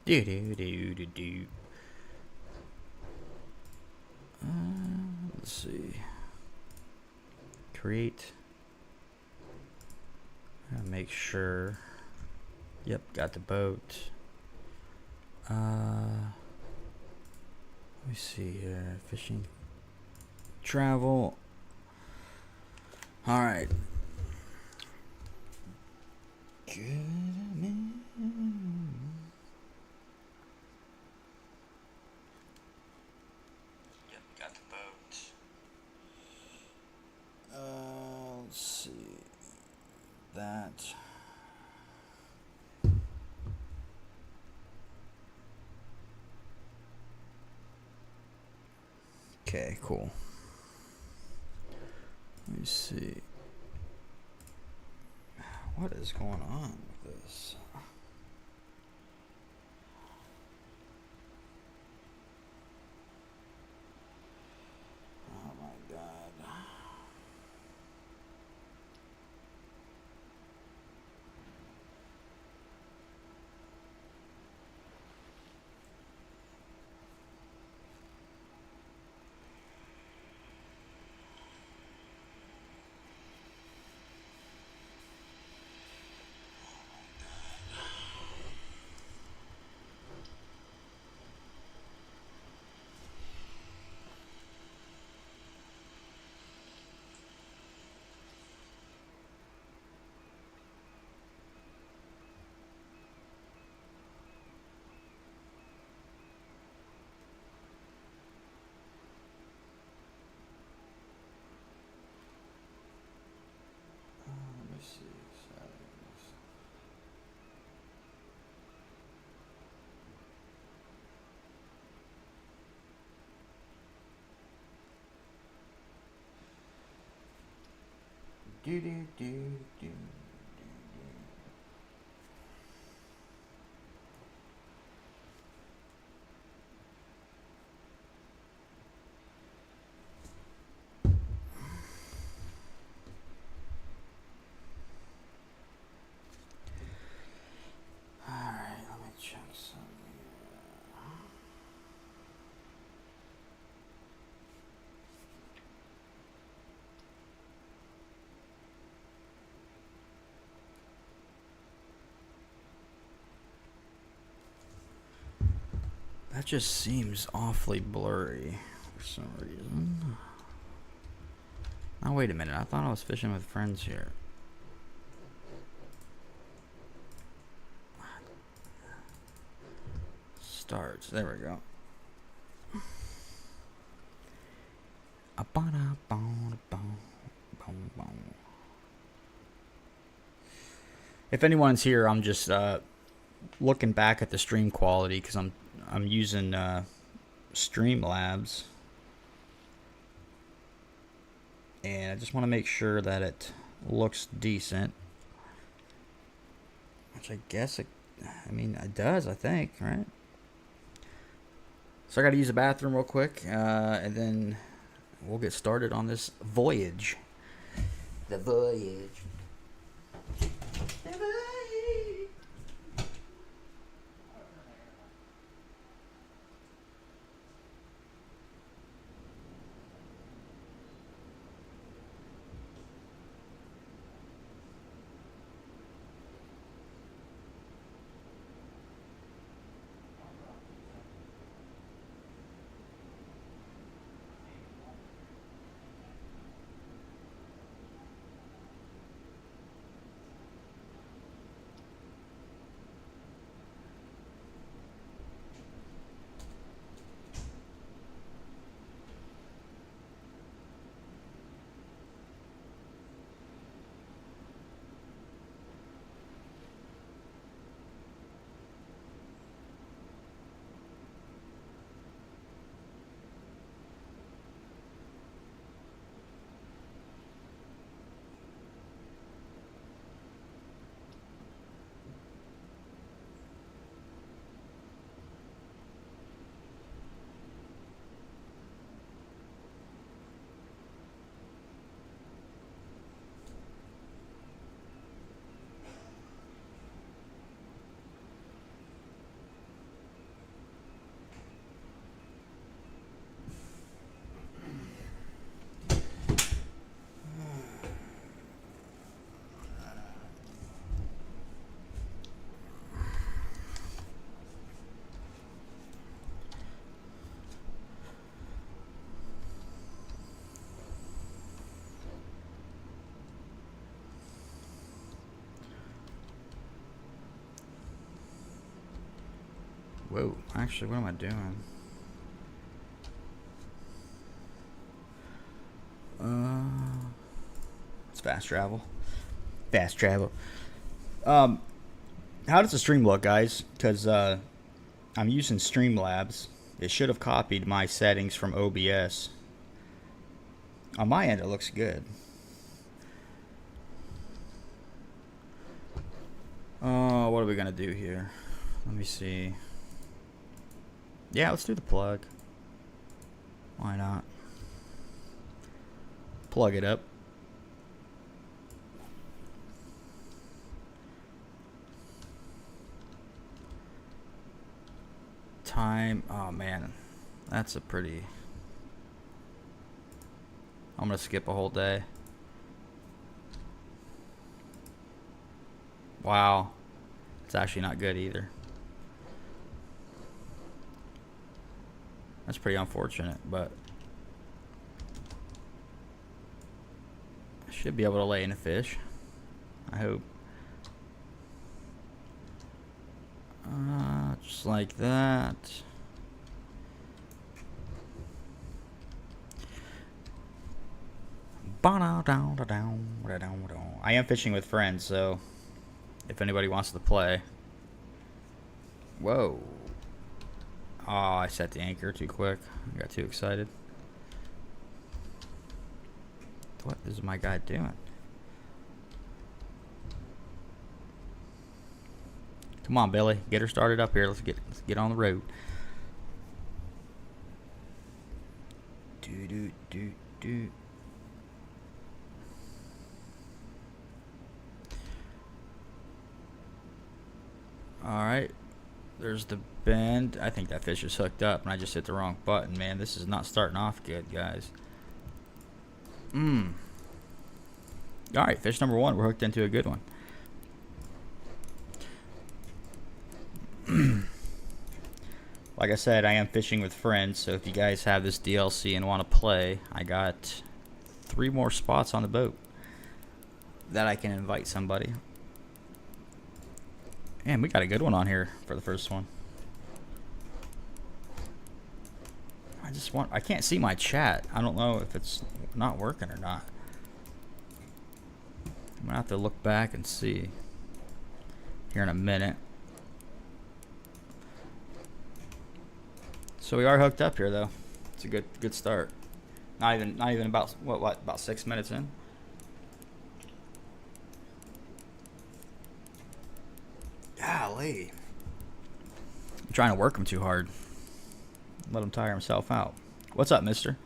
Do do do do do. Let's see. Create. Make sure. Yep, got the boat. Let me see here. Fishing. Travel. All right. Yep, got the boat. Let's see. That. Okay, cool. Let me see. What is going on with this? Oh my god. Let me see. Settings. Do do do do. Alright, let me check some. That just seems awfully blurry for some reason. Now wait a minute, I thought I was fishing with friends here. Starts, there we go. If anyone's here, I'm just looking back at the stream quality because I'm using Streamlabs, and I just want to make sure that it looks decent, which I guess it does, I think, right? So I got to use the bathroom real quick, and then we'll get started on this voyage. The voyage. Whoa, actually, what am I doing? It's fast travel. Fast travel. How does the stream look, guys? Because I'm using Streamlabs. It should have copied my settings from OBS. On my end, it looks good. Oh, what are we gonna do here? Let me see. Yeah, let's do the plug. Why not? Plug it up. Time. Oh man, that's a pretty. I'm gonna skip a whole day. Wow, it's actually not good either. That's pretty unfortunate, but I should be able to lay in a fish. I hope. Just like that. I am fishing with friends, so if anybody wants to play. Whoa. Oh, I set the anchor too quick. I got too excited. What is my guy doing? Come on, Billy. Get her started up here. Let's get on the road. Do. Alright. There's the bend. I think that fish is hooked up and I just hit the wrong button, man. This is not starting off good, guys. Alright, fish number 1. We're hooked into a good one. Like I said, I am fishing with friends, so if you guys have this DLC and want to play, I got 3 more spots on the boat that I can invite somebody. Man, we got a good one on here for the first one. I can't see my chat. I don't know if it's not working or not. I'm gonna have to look back and see here in a minute. So we are hooked up here, though. It's a good start. Not even about about 6 minutes in. Golly. I'm trying to work him too hard. Let him tire himself out. What's up, mister?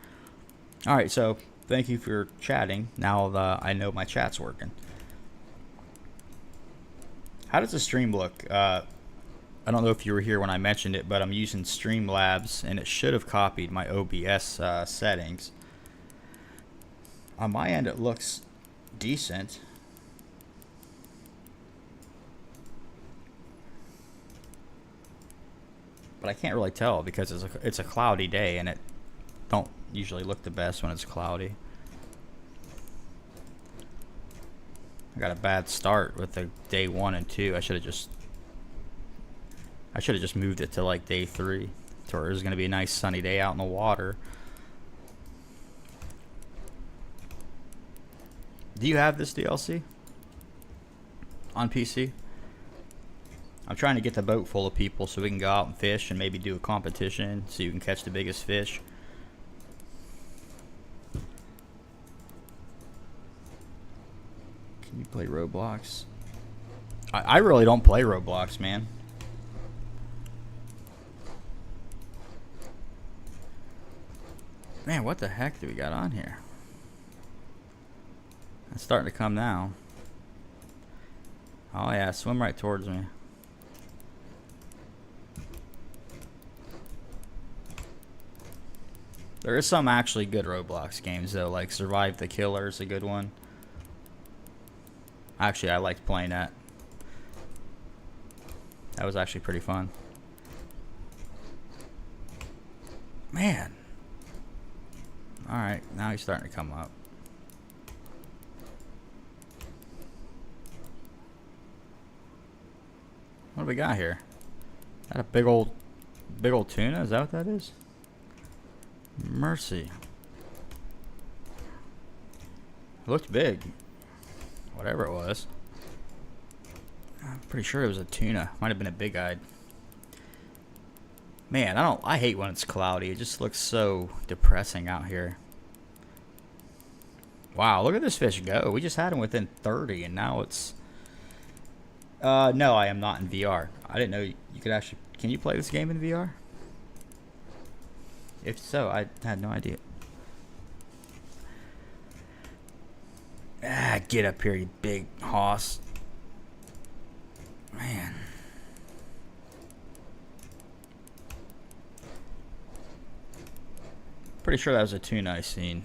Alright, so thank you for chatting. Now I know my chat's working. How does the stream look? I don't know if you were here when I mentioned it, but I'm using Streamlabs, and it should have copied my OBS settings. On my end, it looks decent. But I can't really tell because it's a cloudy day, and it don't usually look the best when it's cloudy. I got a bad start with the day 1 and 2. I should have just moved it to like day 3, to where there's gonna be a nice sunny day out in the water. Do you have this DLC on PC? I'm trying to get the boat full of people so we can go out and fish and maybe do a competition so you can catch the biggest fish. Can you play Roblox? I really don't play Roblox, man. Man, what the heck do we got on here? It's starting to come now. Oh yeah, swim right towards me. There is some actually good Roblox games though, like Survive the Killer is a good one. Actually, I liked playing that. That was actually pretty fun. Man. Alright, now he's starting to come up. What do we got here? Got a big old Big old tuna, is that what that is? Mercy. It looked big. Whatever it was. I'm pretty sure it was a tuna. Might have been a big-eyed. Man, I hate when it's cloudy. It just looks so depressing out here. Wow, look at this fish go. We just had him within 30 and now it's no, I am not in VR. I didn't know you could actually. Can you play this game in VR? If so, I had no idea. Ah, get up here, you big hoss. Man. Pretty sure that was a tuna I seen.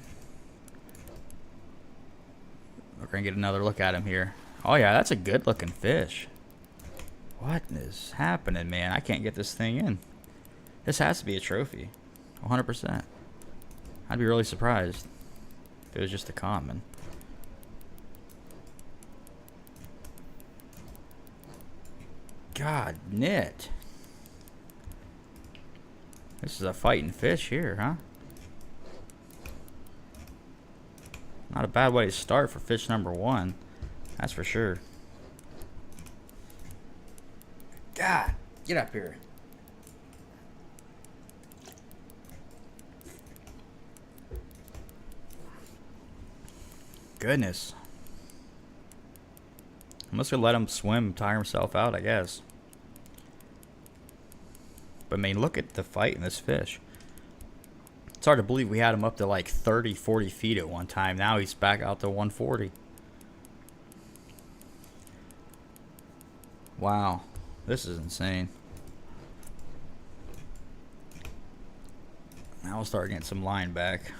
We're gonna get another look at him here. Oh yeah, that's a good looking fish. What is happening, man? I can't get this thing in. This has to be a trophy. 100%. I'd be really surprised if it was just a common. God, knit. This is a fighting fish here, huh? Not a bad way to start for fish number 1. That's for sure. God, get up here. Goodness. I must have let him swim, tire himself out, I guess. But I mean, look at the fight in this fish. It's hard to believe we had him up to like 30, 40 feet at one time. Now he's back out to 140. Wow. This is insane. Now we'll start getting some line back.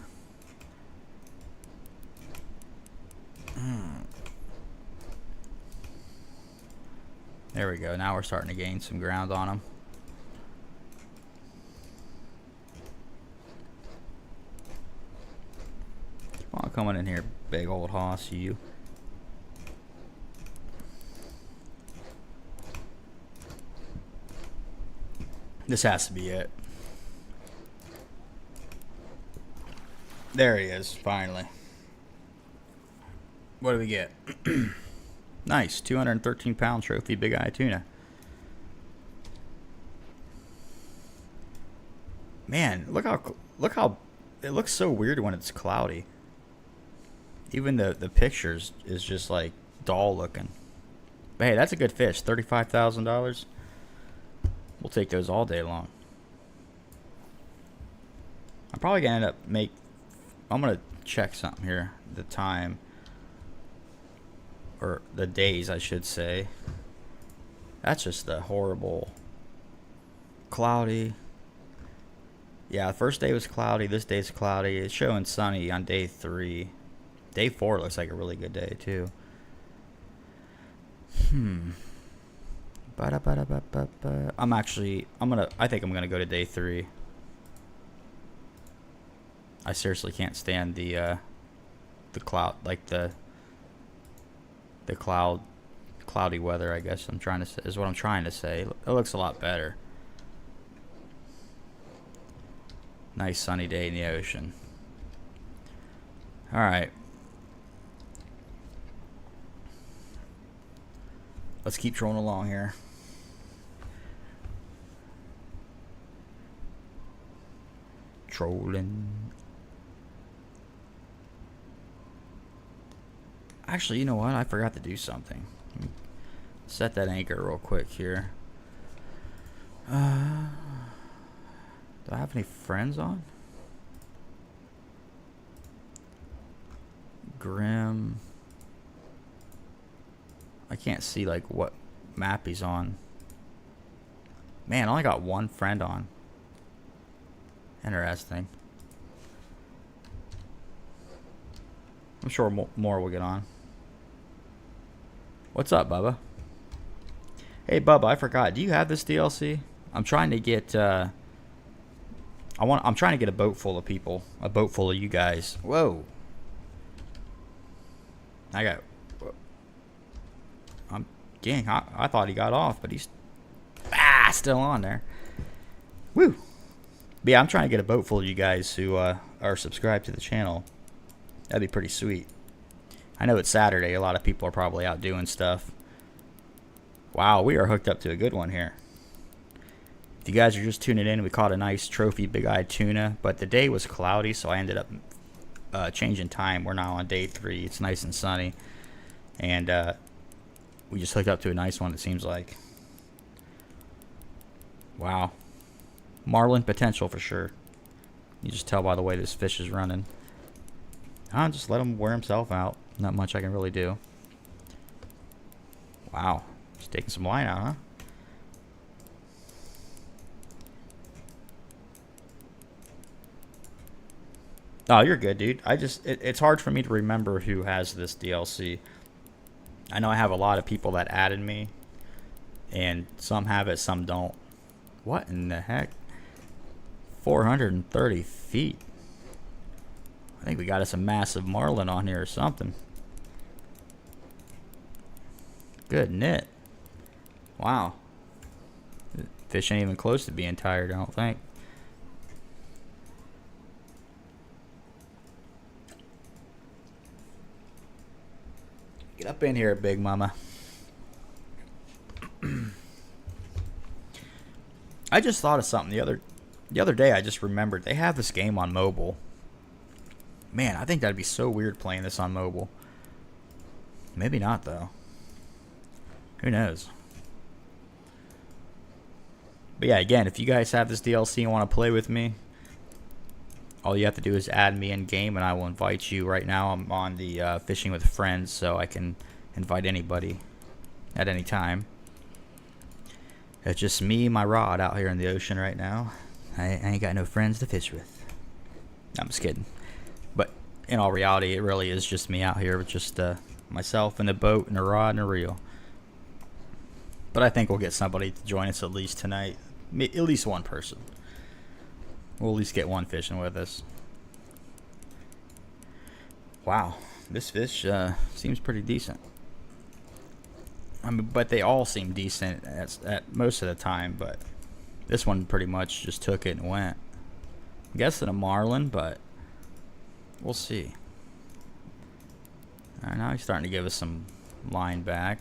There we go. Now we're starting to gain some ground on him. Keep on coming in here, big old hoss, you. This has to be it. There he is, finally. What do we get? Nice, 213-pound trophy big-eye tuna. Man, look how it looks so weird when it's cloudy. Even the pictures is just like dull looking. But hey, that's a good fish. $35,000. We'll take those all day long. I'm probably gonna end up I'm gonna check something here. The time. Or the days, I should say. That's just a horrible. Cloudy. Yeah, the first day was cloudy. This day's cloudy. It's showing sunny on day 3. Day 4 looks like a really good day, too. I think I'm gonna go to day 3. I seriously can't stand the cloud, like the cloudy weather, I guess is what I'm trying to say. It looks a lot better. Nice sunny day in the ocean. Alright. Let's keep trolling along here. Trolling. Actually, you know what? I forgot to do something. Set that anchor real quick here. Do I have any friends on? Grim. I can't see like what map he's on. Man, I only got one friend on. Interesting. I'm sure more will get on. What's up, Bubba? Hey, Bubba, I forgot. Do you have this DLC? I'm trying to get. I'm trying to get a boat full of people. A boat full of you guys. Whoa. Dang, I thought he got off, but he's still on there. Woo! But yeah, I'm trying to get a boat full of you guys who are subscribed to the channel. That'd be pretty sweet. I know it's Saturday. A lot of people are probably out doing stuff. Wow, we are hooked up to a good one here. If you guys are just tuning in, we caught a nice trophy big-eyed tuna, but the day was cloudy, so I ended up changing time. We're now on day 3. It's nice and sunny, and we just hooked up to a nice one, it seems like. Wow. Marlin potential for sure. You just tell by the way this fish is running. I'll just let him wear himself out. Not much I can really do. Wow. Just taking some line out, huh? Oh, you're good, dude. It's hard for me to remember who has this DLC. I know I have a lot of people that added me, and some have it, some don't. What in the heck? 430 feet. I think we got us a massive marlin on here or something. Good knit. Wow. Fish ain't even close to being tired, I don't think. Get up in here, big mama. I just thought of something the other day. I just remembered they have this game on mobile. Man, I think that'd be so weird playing this on mobile. Maybe not though. Who knows? But yeah, again, if you guys have this DLC and want to play with me, all you have to do is add me in game and I will invite you. Right now I'm on the fishing with friends, so I can invite anybody at any time. It's just me and my rod out here in the ocean right now. I ain't got no friends to fish with. I'm just kidding. But in all reality, it really is just me out here with just myself and the boat and a rod and a reel. But I think we'll get somebody to join us at least tonight. At least one person. We'll at least get one fishing with us. Wow, this fish seems pretty decent. I mean, but they all seem decent at most of the time, but this one pretty much just took it and went. I'm guessing a marlin, but we'll see. All right, now he's starting to give us some line back.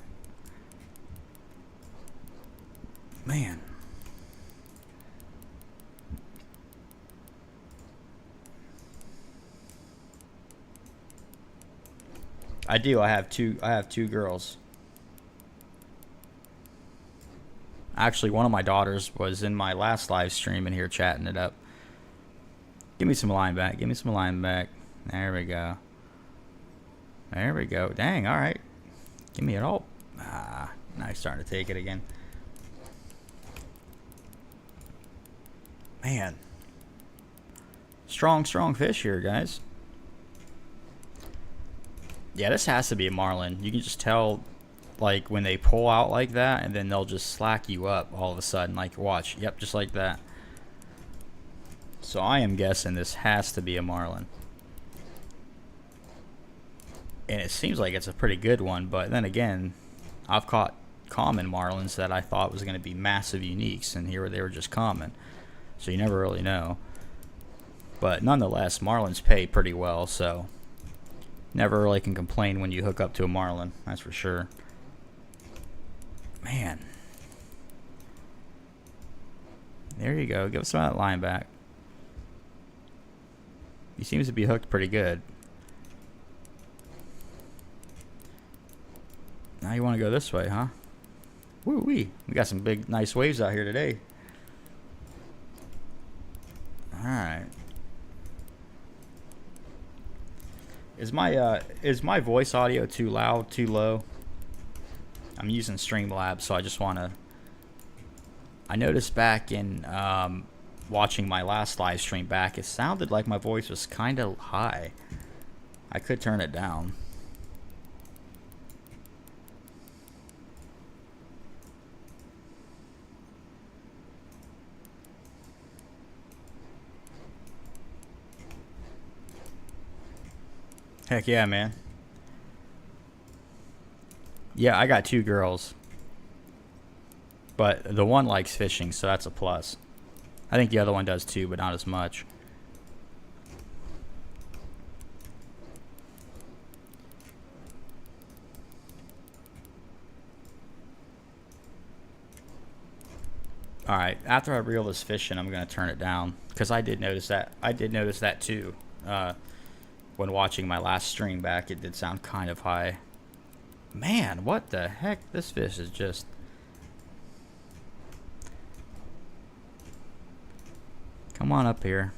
Man. I do. I have two girls. Actually, one of my daughters was in my last live stream in here chatting it up. Give me some line back. Give me some line back. There we go. There we go. Dang, all right. Give me it all. Ah, now he's starting to take it again. Man. Strong fish here, guys. Yeah, this has to be a marlin. You can just tell, like, when they pull out like that, and then they'll just slack you up all of a sudden. Like, watch. Yep, just like that. So I am guessing this has to be a marlin. And it seems like it's a pretty good one, but then again, I've caught common marlins that I thought was going to be massive uniques, and here they were just common. So you never really know. But nonetheless, marlins pay pretty well, so never really can complain when you hook up to a marlin, that's for sure. Man. There you go. Give us some of that line back. He seems to be hooked pretty good. Now you want to go this way, huh? Woo-wee. We got some big, nice waves out here today. Alright. Is my voice audio too loud, too low? I'm using Streamlabs, so I just want to... I noticed back in watching my last live stream back, it sounded like my voice was kind of high. I could turn it down. Heck yeah, man. Yeah, I got two girls. But the one likes fishing, so that's a plus. I think the other one does too, but not as much. Alright, after I reel this fish in, I'm going to turn it down. Because I did notice that. I did notice that too. When watching my last stream back, it did sound kind of high. Man, what the heck? This fish is just... Come on up here.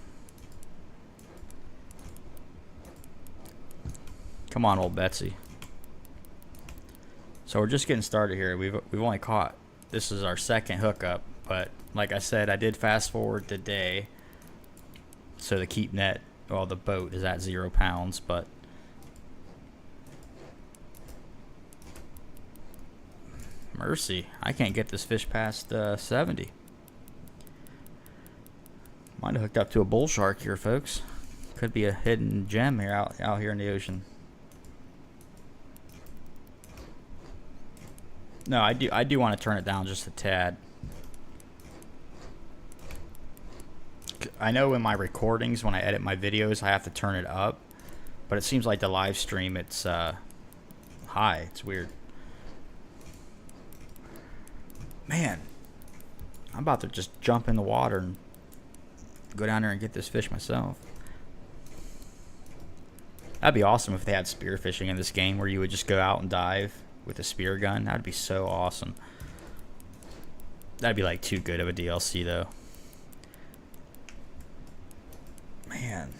Come on, old Betsy. So we're just getting started here. We've only caught... This is our second hookup. But like I said, I did fast forward today. So the keep net, well, the boat is at 0 pounds, but mercy, I can't get this fish past 70. Might have hooked up to a bull shark here, folks. Could be a hidden gem here out here in the ocean. No, I do want to turn it down just a tad. I know in my recordings, when I edit my videos, I have to turn it up, but it seems like the live stream, it's high. It's weird. Man, I'm about to just jump in the water and go down there and get this fish myself. That'd be awesome if they had spearfishing in this game where you would just go out and dive with a spear gun. That'd be so awesome. That'd be like too good of a DLC though. Man,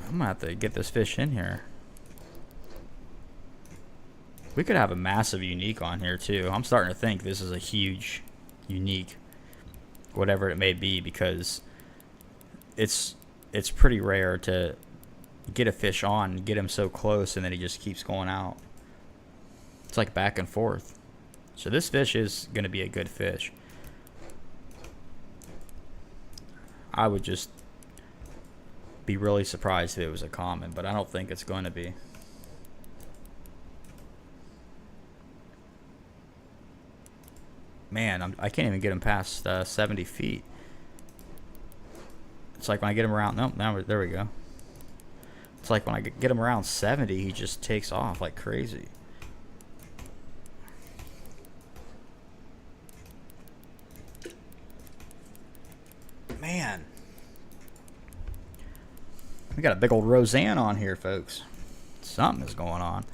I'm gonna have to get this fish in here. We could have a massive unique on here too. I'm starting to think this is a huge unique, whatever it may be, because it's pretty rare to get a fish on and get him so close and then he just keeps going out. It's like back and forth. So this fish is gonna be a good fish. I would just be really surprised if it was a common, but I don't think it's going to be. Man, I can't even get him past 70 feet. It's like when I get him around... Nope, now there we go. It's like when I get him around 70, he just takes off like crazy. Man, we got a big old Roseanne on here, folks. Something is going on.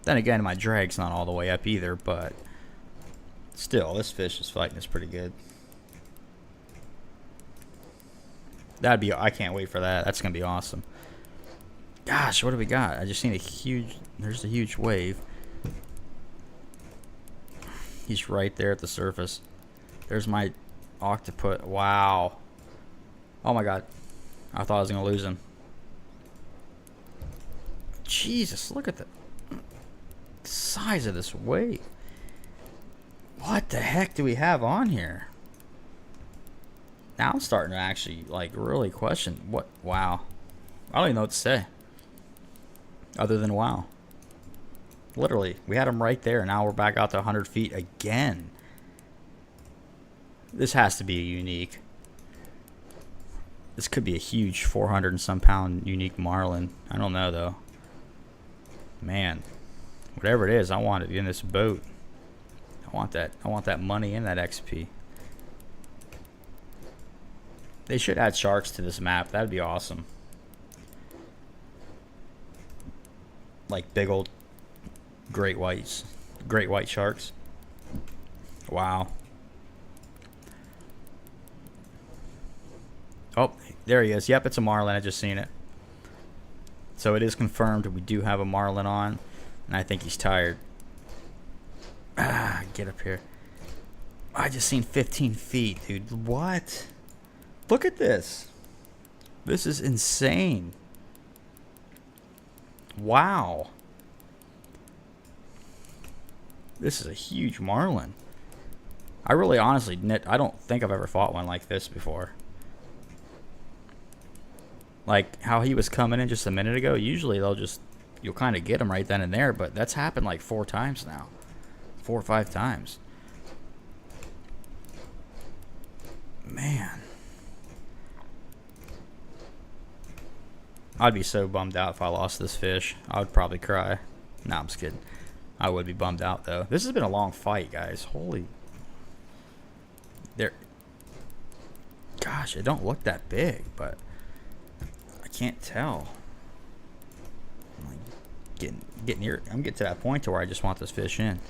Then again, my drag's not all the way up either, but still, this fish is fighting us pretty good. That'd be... I can't wait for that. That's gonna be awesome. Gosh, what do we got? I just seen a huge... There's a huge wave. He's right there at the surface. There's my octopus. Wow. Oh my god. I thought I was going to lose him. Jesus, look at the size of this wave. What the heck do we have on here? Now I'm starting to actually, like, really question what... Wow. I don't even know what to say. Other than wow. Literally, we had him right there. Now we're back out to 100 feet again. This has to be a unique. This could be a huge 400 and some pound unique marlin. I don't know though. Man, whatever it is, I want it in this boat. I want that money and that XP. They should add sharks to this map. That'd be awesome. Like big old great white sharks. Wow. Oh, there he is. Yep, it's a marlin. I just seen it. So it is confirmed we do have a marlin on, and I think he's tired. Ah, get up here. I just seen 15 feet, dude. What? Look at this. This is insane. Wow. This is a huge marlin. I really honestly, I don't think I've ever fought one like this before. Like how he was coming in just a minute ago. Usually they'll just you'll kind of get them right then and there. But that's happened like 4 times now, 4 or 5 times. Man, I'd be so bummed out if I lost this fish. I would probably cry. Nah, I'm just kidding. I would be bummed out though. This has been a long fight, guys. Holy, there. Gosh, it don't look that big, but I can't tell. I'm like getting near. I'm getting to that point to where I just want this fish in.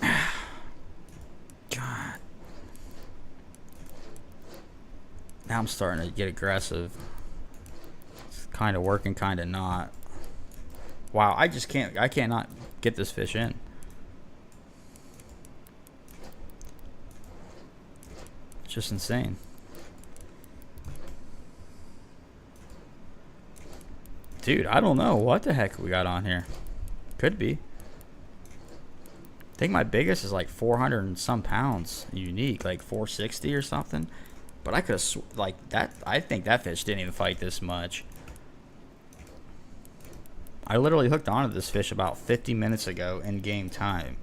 God. Now I'm starting to get aggressive. It's kind of working, kind of not. Wow, I just can't. I cannot get this fish in. It's just insane. Dude, I don't know what the heck we got on here. Could be. I think my biggest is like 400 and some pounds unique, like 460 or something. But I could have like that. I think that fish didn't even fight this much. I literally hooked onto this fish about 50 minutes ago in game time.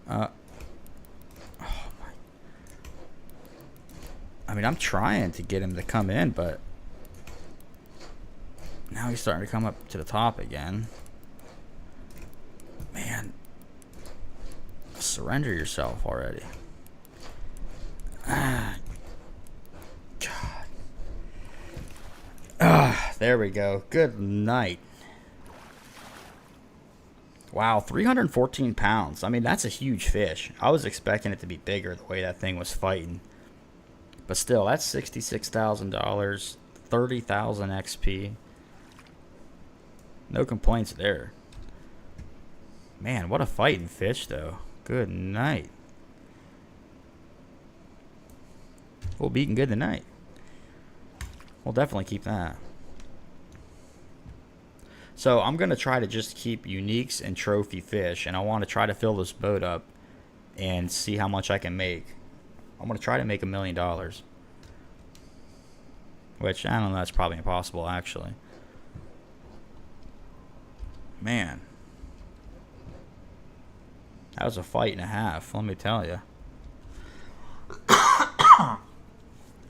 Oh my. I mean, I'm trying to get him to come in, but now he's starting to come up to the top again. Man, surrender yourself already. Ah, God. Ah, there we go. Good night. Wow, 314 pounds. I mean, that's a huge fish. I was expecting it to be bigger the way that thing was fighting. But still, that's $66,000, 30,000 XP. No complaints there. Man, what a fighting fish, though. Good night. We'll be eating good tonight. We'll definitely keep that. So I'm going to try to just keep uniques and trophy fish. And I want to try to fill this boat up and see how much I can make. I'm going to try to make $1 million. Which, I don't know, that's probably impossible, actually. Man. That was a fight and a half, let me tell you.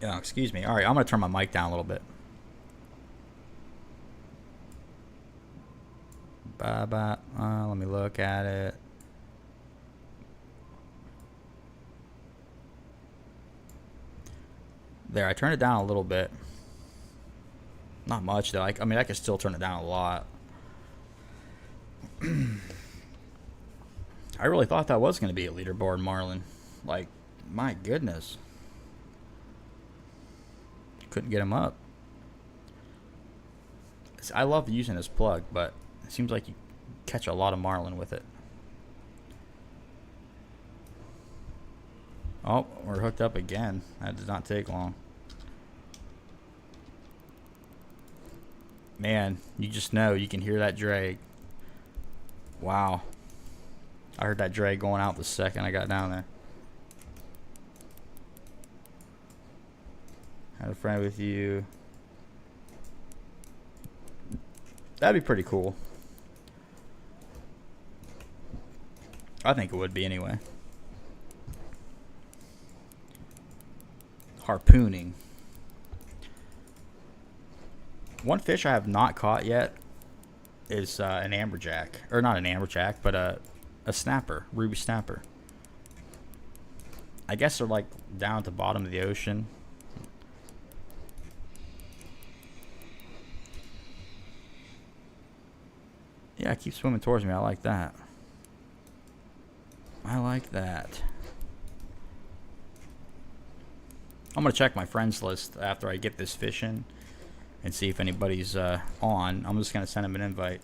Yeah, excuse me. All right, I'm going to turn my mic down a little bit. Bye-bye. Let me look at it. There, I turned it down a little bit. Not much, though. I mean, I can still turn it down a lot. I really thought that was going to be a leaderboard marlin. Like, my goodness. Couldn't get him up. I love using this plug, but it seems like you catch a lot of marlin with it. Oh, we're hooked up again. That did not take long. Man, you just know you can hear that drag. Wow. I heard that drag going out the second I got down there. Had a friend with you. That'd be pretty cool. I think it would be anyway. Harpooning. One fish I have not caught yet is an amberjack. Or not an amberjack, but a snapper. Ruby snapper. I guess they're like down at the bottom of the ocean. Yeah, keep swimming towards me. I like that. I like that. I'm going to check my friends list after I get this fish in and see if anybody's on. I'm just going to send them an invite.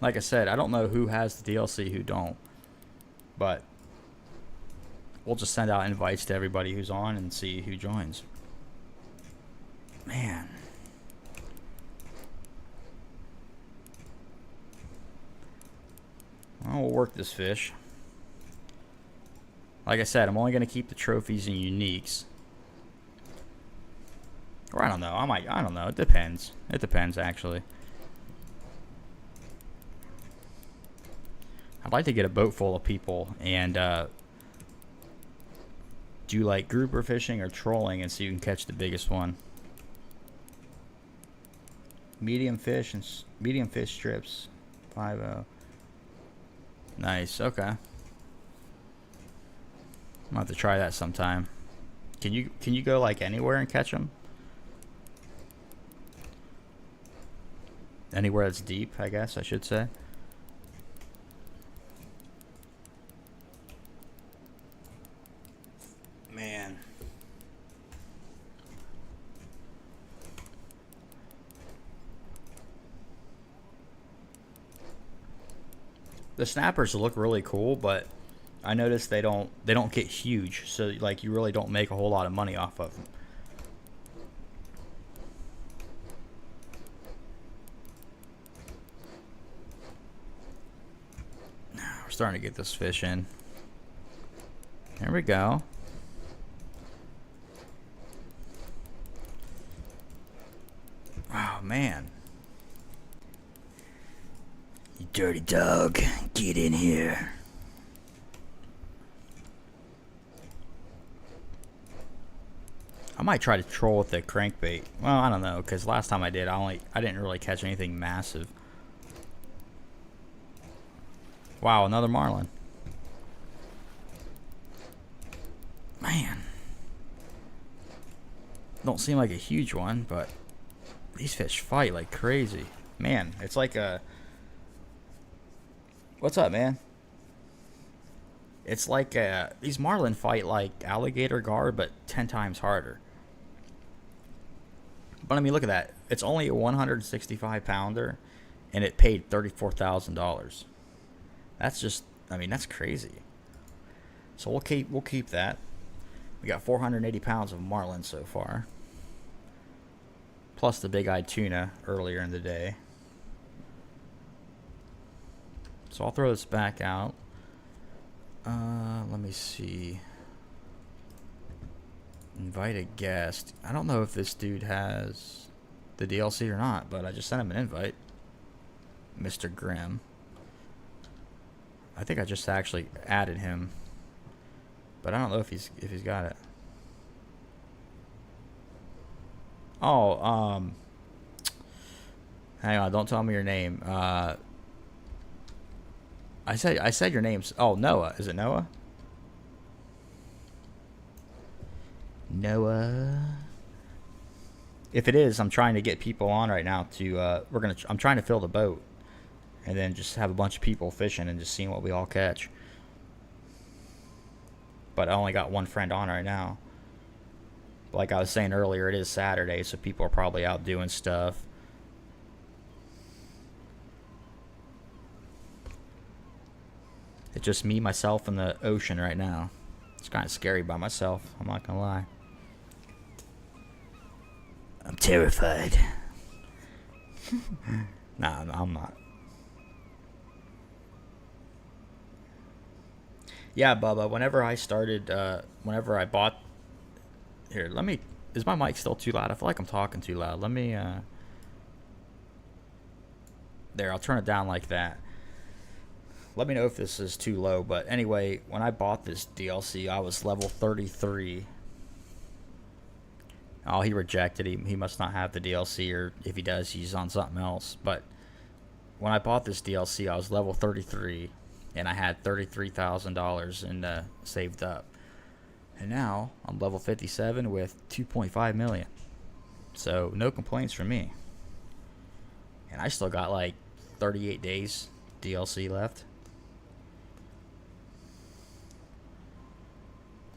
Like I said, I don't know who has the DLC, who don't. But we'll just send out invites to everybody who's on and see who joins. Man. Well, we'll work this fish. Like I said, I'm only going to keep the trophies and uniques. Or I don't know. I don't know. It depends. It depends, actually. I'd like to get a boat full of people and do like grouper fishing or trolling and see who can catch the biggest one. Medium fish strips. 5-0. Nice. Okay. I'm gonna have to try that sometime. Can you go like anywhere and catch them? Anywhere that's deep, I guess I should say. Man. The snappers look really cool, but I noticed they don't get huge, so like you really don't make a whole lot of money off of them. We're starting to get this fish in. There we go. Oh man. You dirty dog, get in here. I might try to troll with the crankbait. Well, I don't know, because last time I did, I didn't really catch anything massive. Wow, another marlin. Man. Don't seem like a huge one, but these fish fight like crazy. Man, it's like a... What's up, man? It's like these marlin fight like alligator gar, but 10 times harder. But I mean, look at that. It's only a 165 pounder, and it paid $34,000. That's just, I mean, that's crazy. So we'll keep that. We got 480 pounds of marlin so far, plus the big-eyed tuna earlier in the day. So I'll throw this back out. Let me see. Invite a guest. I don't know if this dude has the DLC or not, but I just sent him an invite. Mr. Grimm. I think I just actually added him, but I don't know if he's got it. Oh, hang on, don't tell me your name. I said your name's... Oh, Noah. Is it Noah? Noah. If it is, I'm trying to get people on right now to... I'm trying to fill the boat. And then just have a bunch of people fishing and just seeing what we all catch. But I only got one friend on right now. Like I was saying earlier, it is Saturday, so people are probably out doing stuff. It's just me, myself, and the ocean right now. It's kind of scary by myself, I'm not gonna lie. I'm terrified. Nah, I'm not. Yeah, Bubba, whenever I bought... Here, let me... Is my mic still too loud? I feel like I'm talking too loud. Let me, There, I'll turn it down like that. Let me know if this is too low, but anyway, when I bought this DLC, I was level 33. Oh, he rejected. He must not have the DLC, or if he does, he's on something else. But when I bought this DLC, I was level 33, and I had $33,000 in saved up. And now I'm level 57 with 2.5 million. So no complaints from me. And I still got like 38 days DLC left.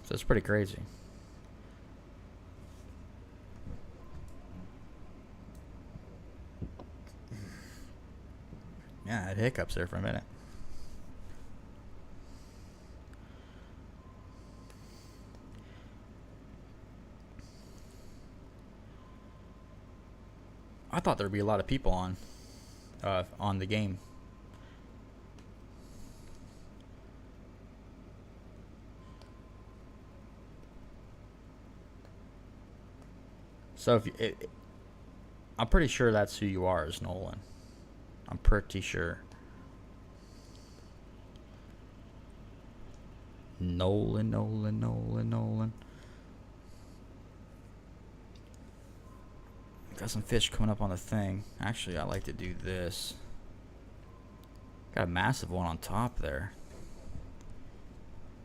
So it's pretty crazy. Yeah, I had hiccups there for a minute. I thought there'd be a lot of people on the game. So if I'm pretty sure that's who you are, is Nolan. I'm pretty sure. Nolan, Nolan, Nolan, Nolan. Got some fish coming up on the thing. Actually, I like to do this. Got a massive one on top there.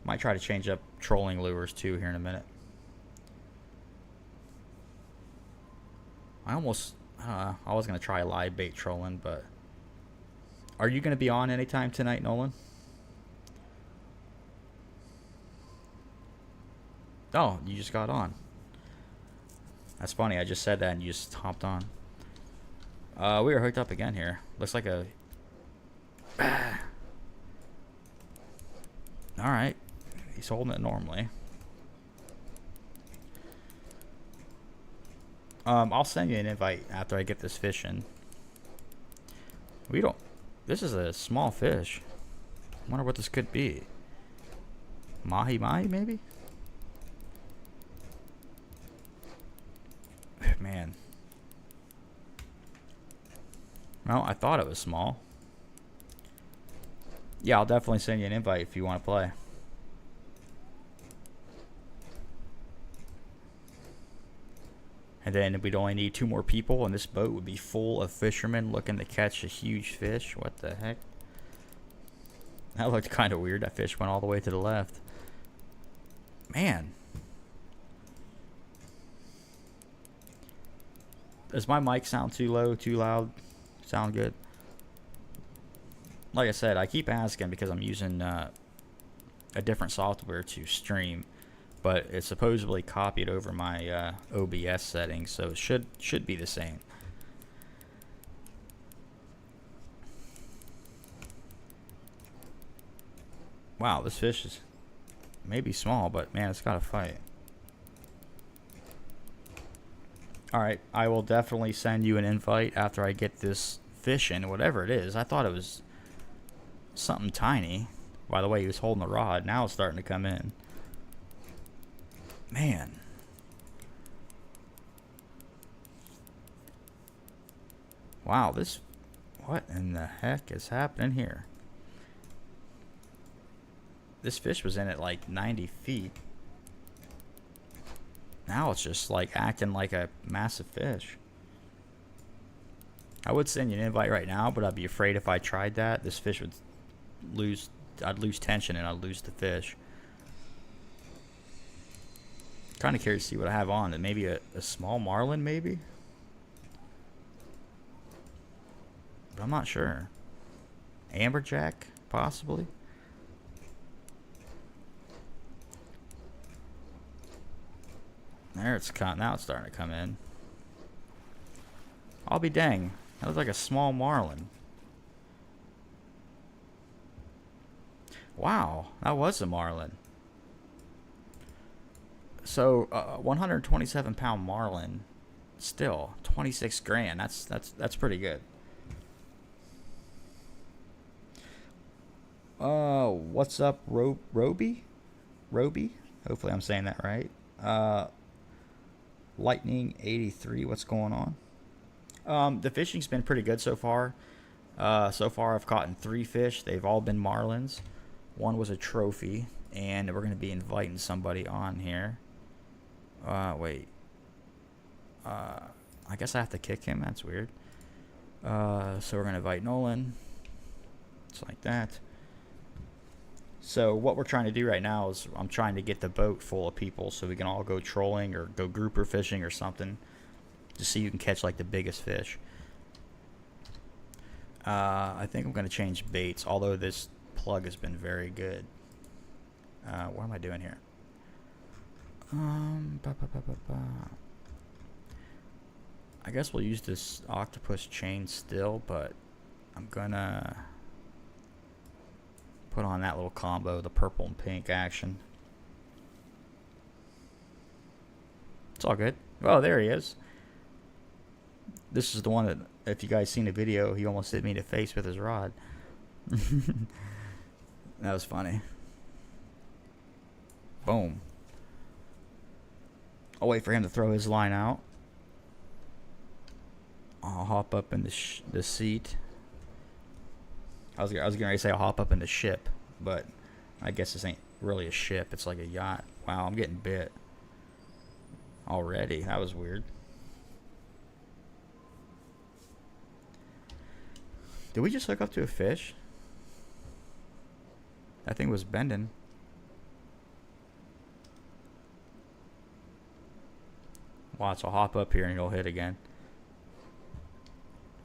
Might try to change up trolling lures too here in a minute. I was gonna try live bait trolling, but are you gonna be on anytime tonight, Nolan? Oh, you just got on. That's funny. I just said that and you just hopped on. We are hooked up again here. Looks like a. All right, he's holding it normally. I'll send you an invite after I get this fish in. We don't. This is a small fish. I wonder what this could be. Mahi mahi maybe. Man. Well, I thought it was small. Yeah, I'll definitely send you an invite if you want to play. And then we'd only need 2 more people, and this boat would be full of fishermen looking to catch a huge fish. What the heck? That looked kind of weird. That fish went all the way to the left. Man. Does my mic sound too low, too loud? Sound good? Like I said, I keep asking because I'm using a different software to stream, but it's supposedly copied over my OBS settings, so it should be the same. Wow, this fish is maybe small, but man, it's got to fight. Alright, I will definitely send you an invite after I get this fish in, whatever it is. I thought it was something tiny. By the way, he was holding the rod. Now it's starting to come in. Man. Wow, this... What in the heck is happening here? This fish was in at like 90 feet. Now it's just like acting like a massive fish. I would send you an invite right now, but I'd be afraid if I tried that, this fish would lose. I'd lose tension and I'd lose the fish. Kind of curious to see what I have on. Maybe a small marlin, maybe. But I'm not sure. Amberjack, possibly. There it's now it's starting to come in. I'll be dang. That looks like a small marlin. Wow, that was a marlin. So 127-pound marlin, still 26 grand. That's pretty good. What's up, Roby? Hopefully I'm saying that right. Lightning 83. What's going on? The fishing's been pretty good so far. So far I've caught 3 fish. They've all been marlins. One was a trophy, and we're going to be inviting somebody on here. Wait. I guess I have to kick him. That's weird. So we're going to invite Nolan. It's like that. So what we're trying to do right now is I'm trying to get the boat full of people so we can all go trolling or go grouper fishing or something to see who can catch like the biggest fish. I think I'm going to change baits, although this plug has been very good. What am I doing here? I guess we'll use this octopus chain still, but I'm gonna put on that little combo, the purple and pink action. It's all good. Oh, there he is. This is the one that, if you guys seen the video, he almost hit me in the face with his rod. That was funny. Boom. I'll wait for him to throw his line out. hop up in the seat. I was gonna say I'll hop up in the ship, but I guess this ain't really a ship. It's like a yacht. Wow, I'm getting bit already. That was weird. Did we just hook up to a fish? That thing was bending. Watch, I'll hop up here and it'll hit again.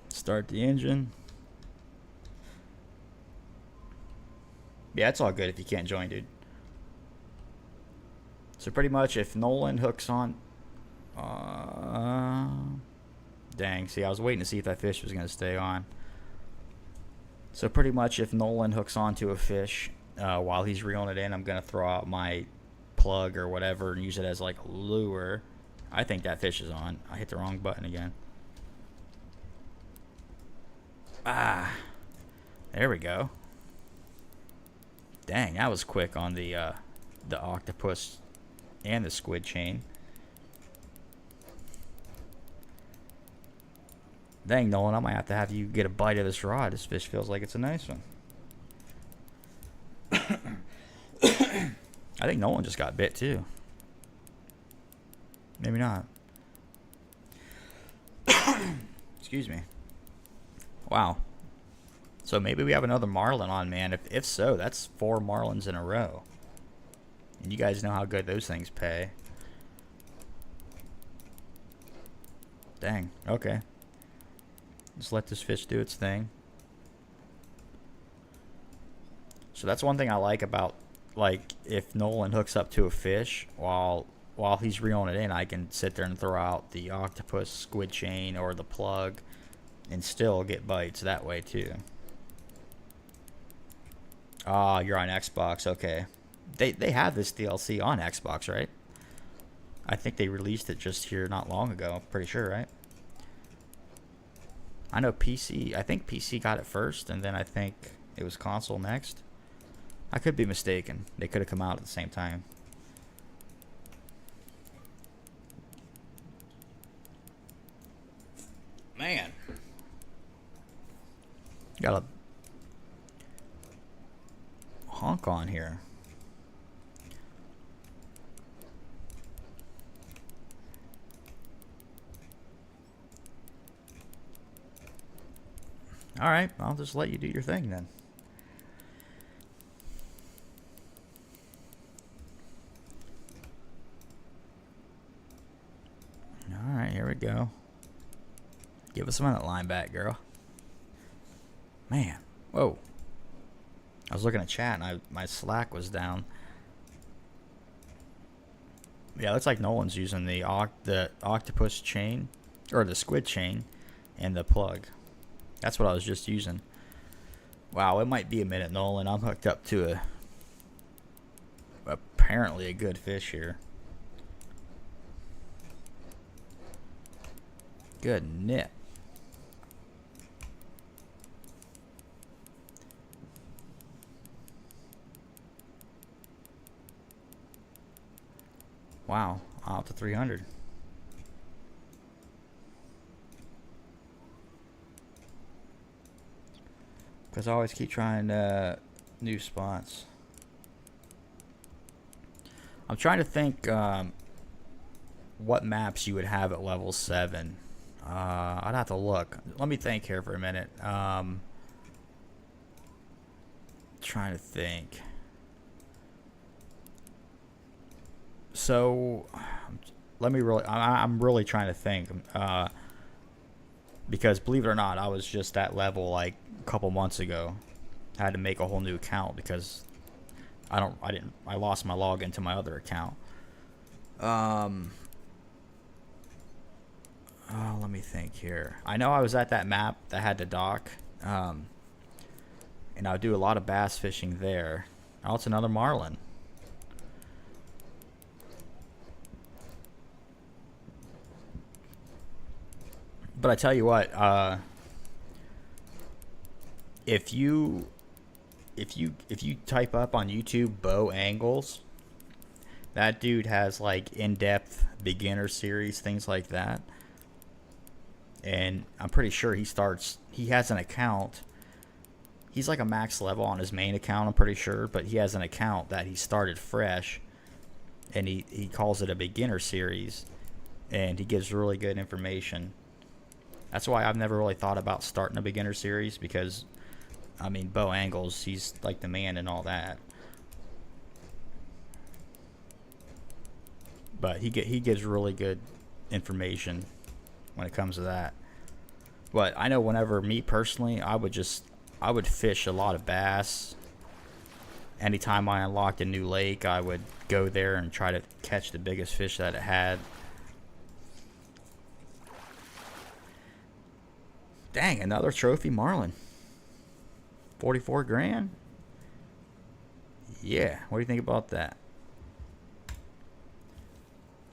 Start the engine. Yeah, it's all good if you can't join, dude. So pretty much if Nolan hooks on... dang, see, I was waiting to see if that fish was going to stay on. So pretty much if Nolan hooks onto a fish while he's reeling it in, I'm going to throw out my plug or whatever and use it as like a lure. I think that fish is on. I hit the wrong button again. Ah, there we go. Dang, that was quick on the octopus and the squid chain. Dang, Nolan, I might have to have you get a bite of this rod. This fish feels like it's a nice one. I think Nolan just got bit too. Maybe not. Excuse me. Wow. So maybe we have another marlin on, man. If so, that's 4 marlins in a row. And you guys know how good those things pay. Dang. Okay. Just let this fish do its thing. So that's one thing I like about, like, if Nolan hooks up to a fish while he's reeling it in, I can sit there and throw out the octopus, squid chain, or the plug and still get bites that way too. Ah, you're on Xbox. Okay. They have this DLC on Xbox, right? I think they released it just here not long ago. I'm pretty sure, right? I know PC. I think PC got it first, and then I think it was console next. I could be mistaken. They could have come out at the same time. Man. Got a honk on here. Alright, I'll just let you do your thing then. Alright, here we go. Give us some of that line back, girl. Man. Whoa. I was looking at chat and my Slack was down. Yeah, it looks like Nolan's using the octopus chain, or the squid chain, and the plug. That's what I was just using. Wow, it might be a minute, Nolan. I'm hooked up to apparently a good fish here. Good nip. Wow, out to 300. Because I always keep trying new spots. I'm trying to think what maps you would have at level 7. I'd have to look. Let me think here for a minute. Trying to think. So, let me really. I'm really trying to think. Because believe it or not, I was just at level like a couple months ago. I had to make a whole new account because I lost my login to my other account. Oh, let me think here. I know I was at that map that had the dock, and I would do a lot of bass fishing there. Oh, it's another marlin. But I tell you what, if you type up on YouTube bow angles, that dude has like in-depth beginner series, things like that. And I'm pretty sure he has an account. He's like a max level on his main account, I'm pretty sure, but he has an account that he started fresh, and he calls it a beginner series, and he gives really good information. That's why I've never really thought about starting a beginner series, because, I mean, Bo Angles, he's like the man and all that. But he gives really good information when it comes to that. But I know whenever, me personally, I would fish a lot of bass. Anytime I unlocked a new lake, I would go there and try to catch the biggest fish that it had. Dang, another trophy marlin. 44 grand? Yeah, what do you think about that?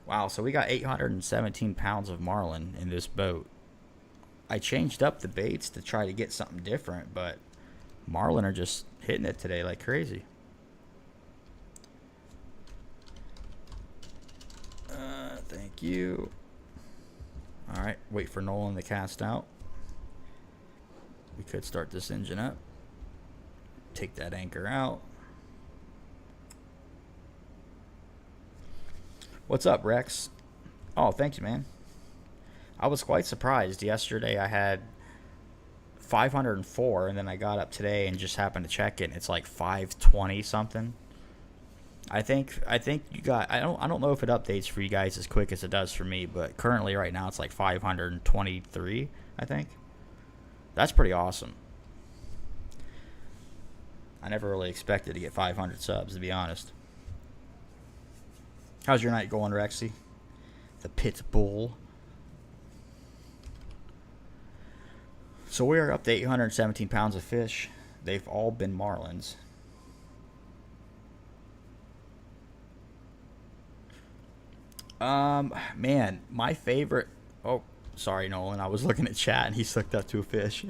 Wow, so we got 817 pounds of marlin in this boat. I changed up the baits to try to get something different, but marlin are just hitting it today like crazy. Thank you. Alright, wait for Nolan to cast out. We could start this engine up. Take that anchor out. What's up, Rex? Oh, thank you, man. I was quite surprised. Yesterday I had 504, and then I got up today and just happened to check it, and it's like 520 something. I think you got, I don't know if it updates for you guys as quick as it does for me, but currently right now it's like 523, I think. That's pretty awesome. I never really expected to get 500 subs, to be honest. How's your night going, Rexy? The pit bull. So we are up to 817 pounds of fish. They've all been marlins. Man, my favorite... Oh, sorry, Nolan. I was looking at chat and he sucked up to a fish.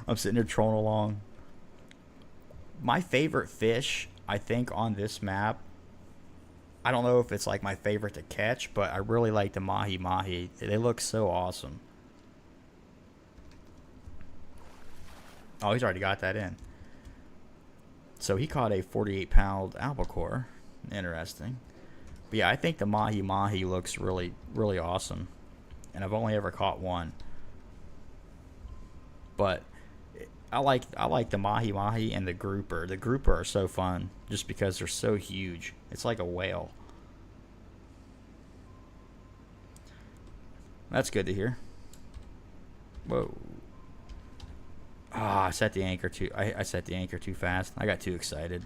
I'm sitting there trolling along. My favorite fish, I think, on this map... I don't know if it's like my favorite to catch, but I really like the mahi-mahi. They look so awesome. Oh, he's already got that in. So he caught a 48-pound albacore. Interesting. But yeah, I think the mahi-mahi looks really, really awesome. And I've only ever caught one. But I like the mahi-mahi and the grouper. The grouper are so fun just because they're so huge. It's like a whale. That's good to hear. Whoa. Ah, I set the anchor too. I set the anchor too fast. I got too excited.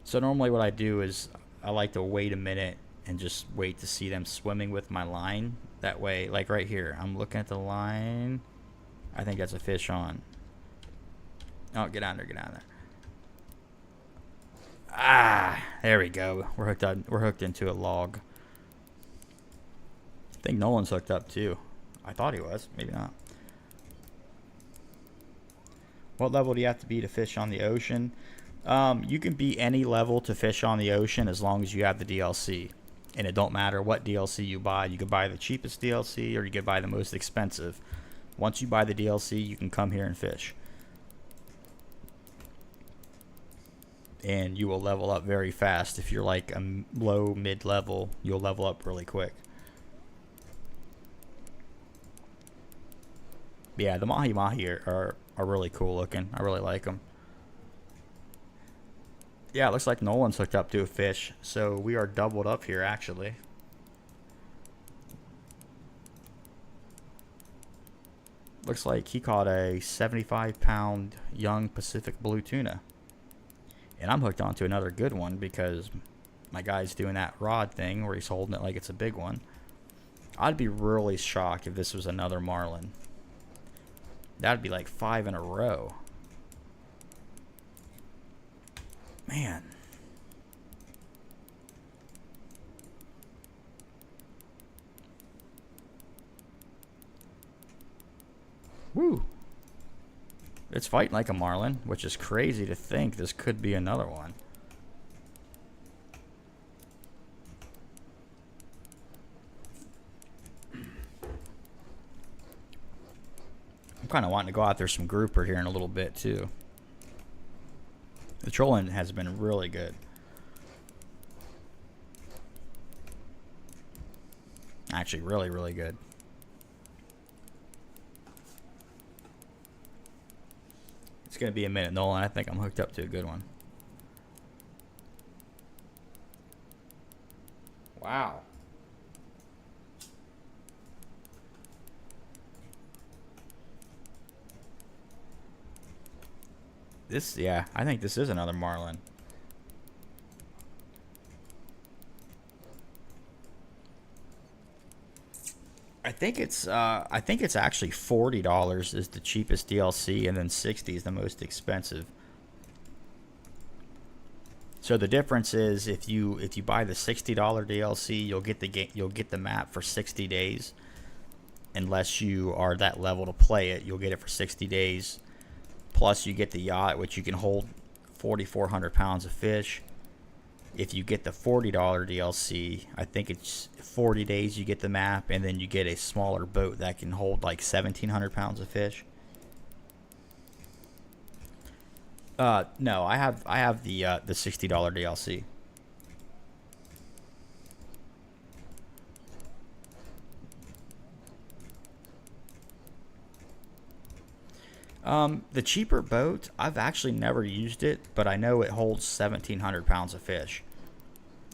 So normally what I do is I like to wait a minute and just wait to see them swimming with my line. That way, like right here, I'm looking at the line. I think that's a fish on. Oh, get on there, get on there. Ah, there we go. We're hooked into a log. I think Nolan's hooked up too. I thought he was, maybe not. What level do you have to be to fish on the ocean? You can be any level to fish on the ocean as long as you have the DLC. And it don't matter what DLC you buy. You could buy the cheapest DLC or you could buy the most expensive. Once you buy the DLC, you can come here and fish. And you will level up very fast. If you're like a low, mid-level, you'll level up really quick. Yeah, the mahi-mahi are really cool looking. I really like them. Yeah, it looks like Nolan's hooked up to a fish. So we are doubled up here, actually. Looks like he caught a 75-pound young Pacific blue tuna. And I'm hooked onto another good one because my guy's doing that rod thing where he's holding it like it's a big one. I'd be really shocked if this was another marlin. That'd be like 5 in a row. Man. Woo. It's fighting like a marlin, which is crazy to think this could be another one. kind of wanting to go out there some grouper here in a little bit too. The trolling has been really good. Actually, really, really good. It's going to be a minute, Nolan. I think I'm hooked up to a good one. Wow. This, yeah, I think this is another marlin. I think it's actually $40 is the cheapest DLC, and then 60 is the most expensive. So the difference is if you buy the $60 DLC, you'll get the map for 60 days. Unless you are that level to play it, you'll get it for 60 days. Plus you get the yacht, which you can hold 4,400 pounds of fish. If you get the $40 DLC, I think it's 40 days you get the map, and then you get a smaller boat that can hold like 1,700 pounds of fish. No, I have the $60 DLC. The cheaper boat, I've actually never used it, but I know it holds 1,700 pounds of fish.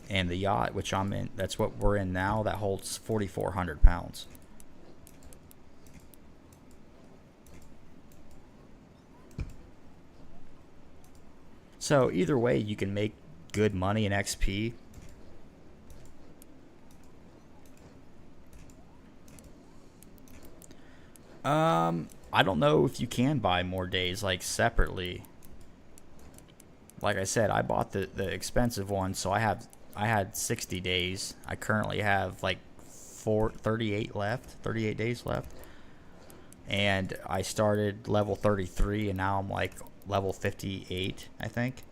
And the yacht, which I'm in, that's what we're in now, that holds 4,400 pounds. So either way, you can make good money in XP. I don't know if you can buy more days like separately. Like I said, I bought the expensive one, so I had 60 days. I currently have like 38 days left. And I started level 33, and now I'm like level 58, I think.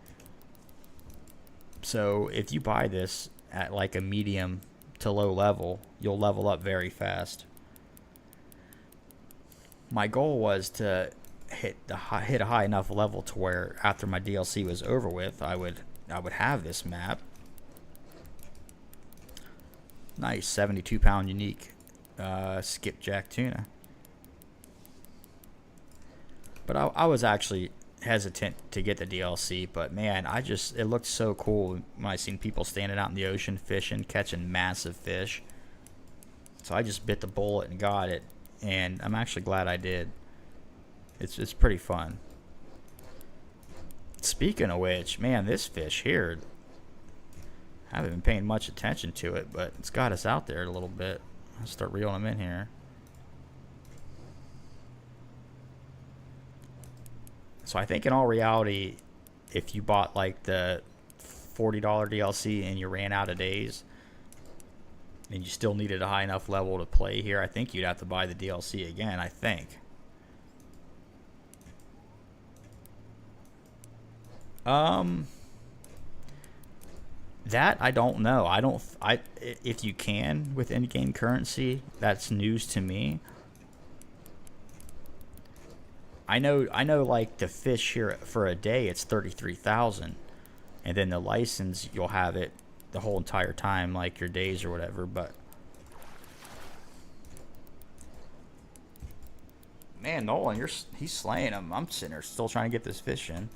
So if you buy this at like a medium to low level, you'll level up very fast. My goal was to hit a high enough level to where after my DLC was over with, I would have this map. Nice 72-pound unique skipjack tuna. But I was actually hesitant to get the DLC, but man, it looked so cool when I seen people standing out in the ocean fishing, catching massive fish. So I just bit the bullet and got it, and I'm actually glad I did. It's pretty fun. Speaking of which, man, this fish here, I haven't been paying much attention to it, but it's got us out there a little bit. I'll start reeling them in here. So I think in all reality, if you bought like the $40 DLC and you ran out of days and you still needed a high enough level to play here, I think you'd have to buy the DLC again, I think. That I don't know. If you can with in-game currency, that's news to me. I know like the fish here for a day, it's 33,000, and then the license, you'll have it the whole entire time, like your days or whatever. But man, Nolan, he's slaying him. I'm sitting there still trying to get this fish in.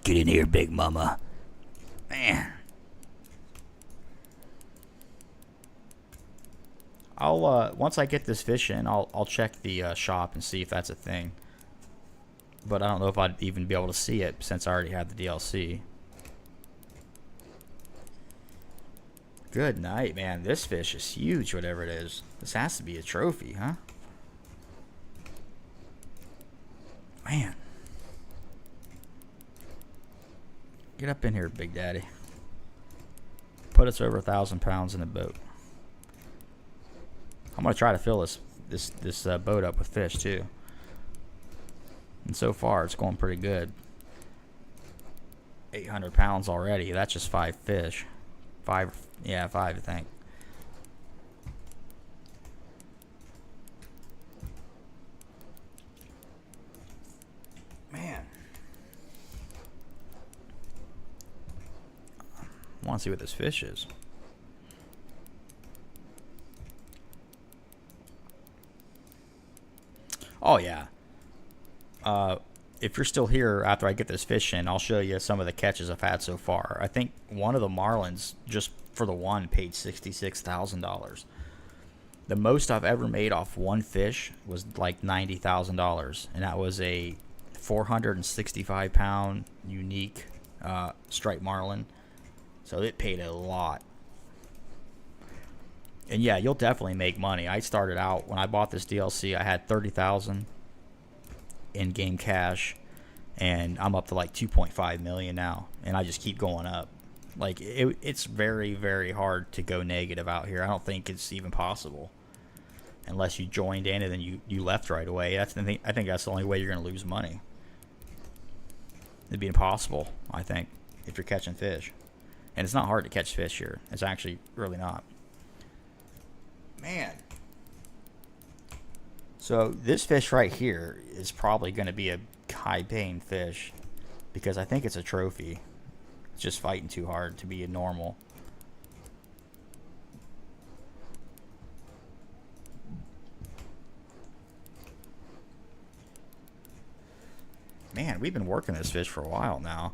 Get in here, big mama. Man. I'll once I get this fish in, I'll check the shop and see if that's a thing. But I don't know if I'd even be able to see it since I already have the DLC. Good night, man. This fish is huge, whatever it is. This has to be a trophy, huh? Man. Get up in here, Big Daddy. Put us over 1,000 pounds in the boat. I'm gonna try to fill this boat up with fish too. And so far, it's going pretty good. 800 pounds already. That's just 5 fish. 5, yeah, 5, I think. Man. I want to see what this fish is. Oh, yeah. If you're still here after I get this fish in, I'll show you some of the catches I've had so far. I think one of the marlins, just for the one, paid $66,000. The most I've ever made off one fish was like $90,000, and that was a 465-pound unique striped marlin. So it paid a lot. And yeah, you'll definitely make money. I started out when I bought this DLC, I had 30,000 in-game cash, and I'm up to like 2.5 million now, and I just keep going up. Like it's very, very hard to go negative out here. I don't think it's even possible unless you joined in and then you left right away. That's the thing. I think that's the only way you're going to lose money. It'd be impossible, I think, if you're catching fish. And it's not hard to catch fish here. It's actually really not. Man. So this fish right here is probably going to be a high-paying fish because I think it's a trophy. It's just fighting too hard to be a normal. Man, we've been working this fish for a while now.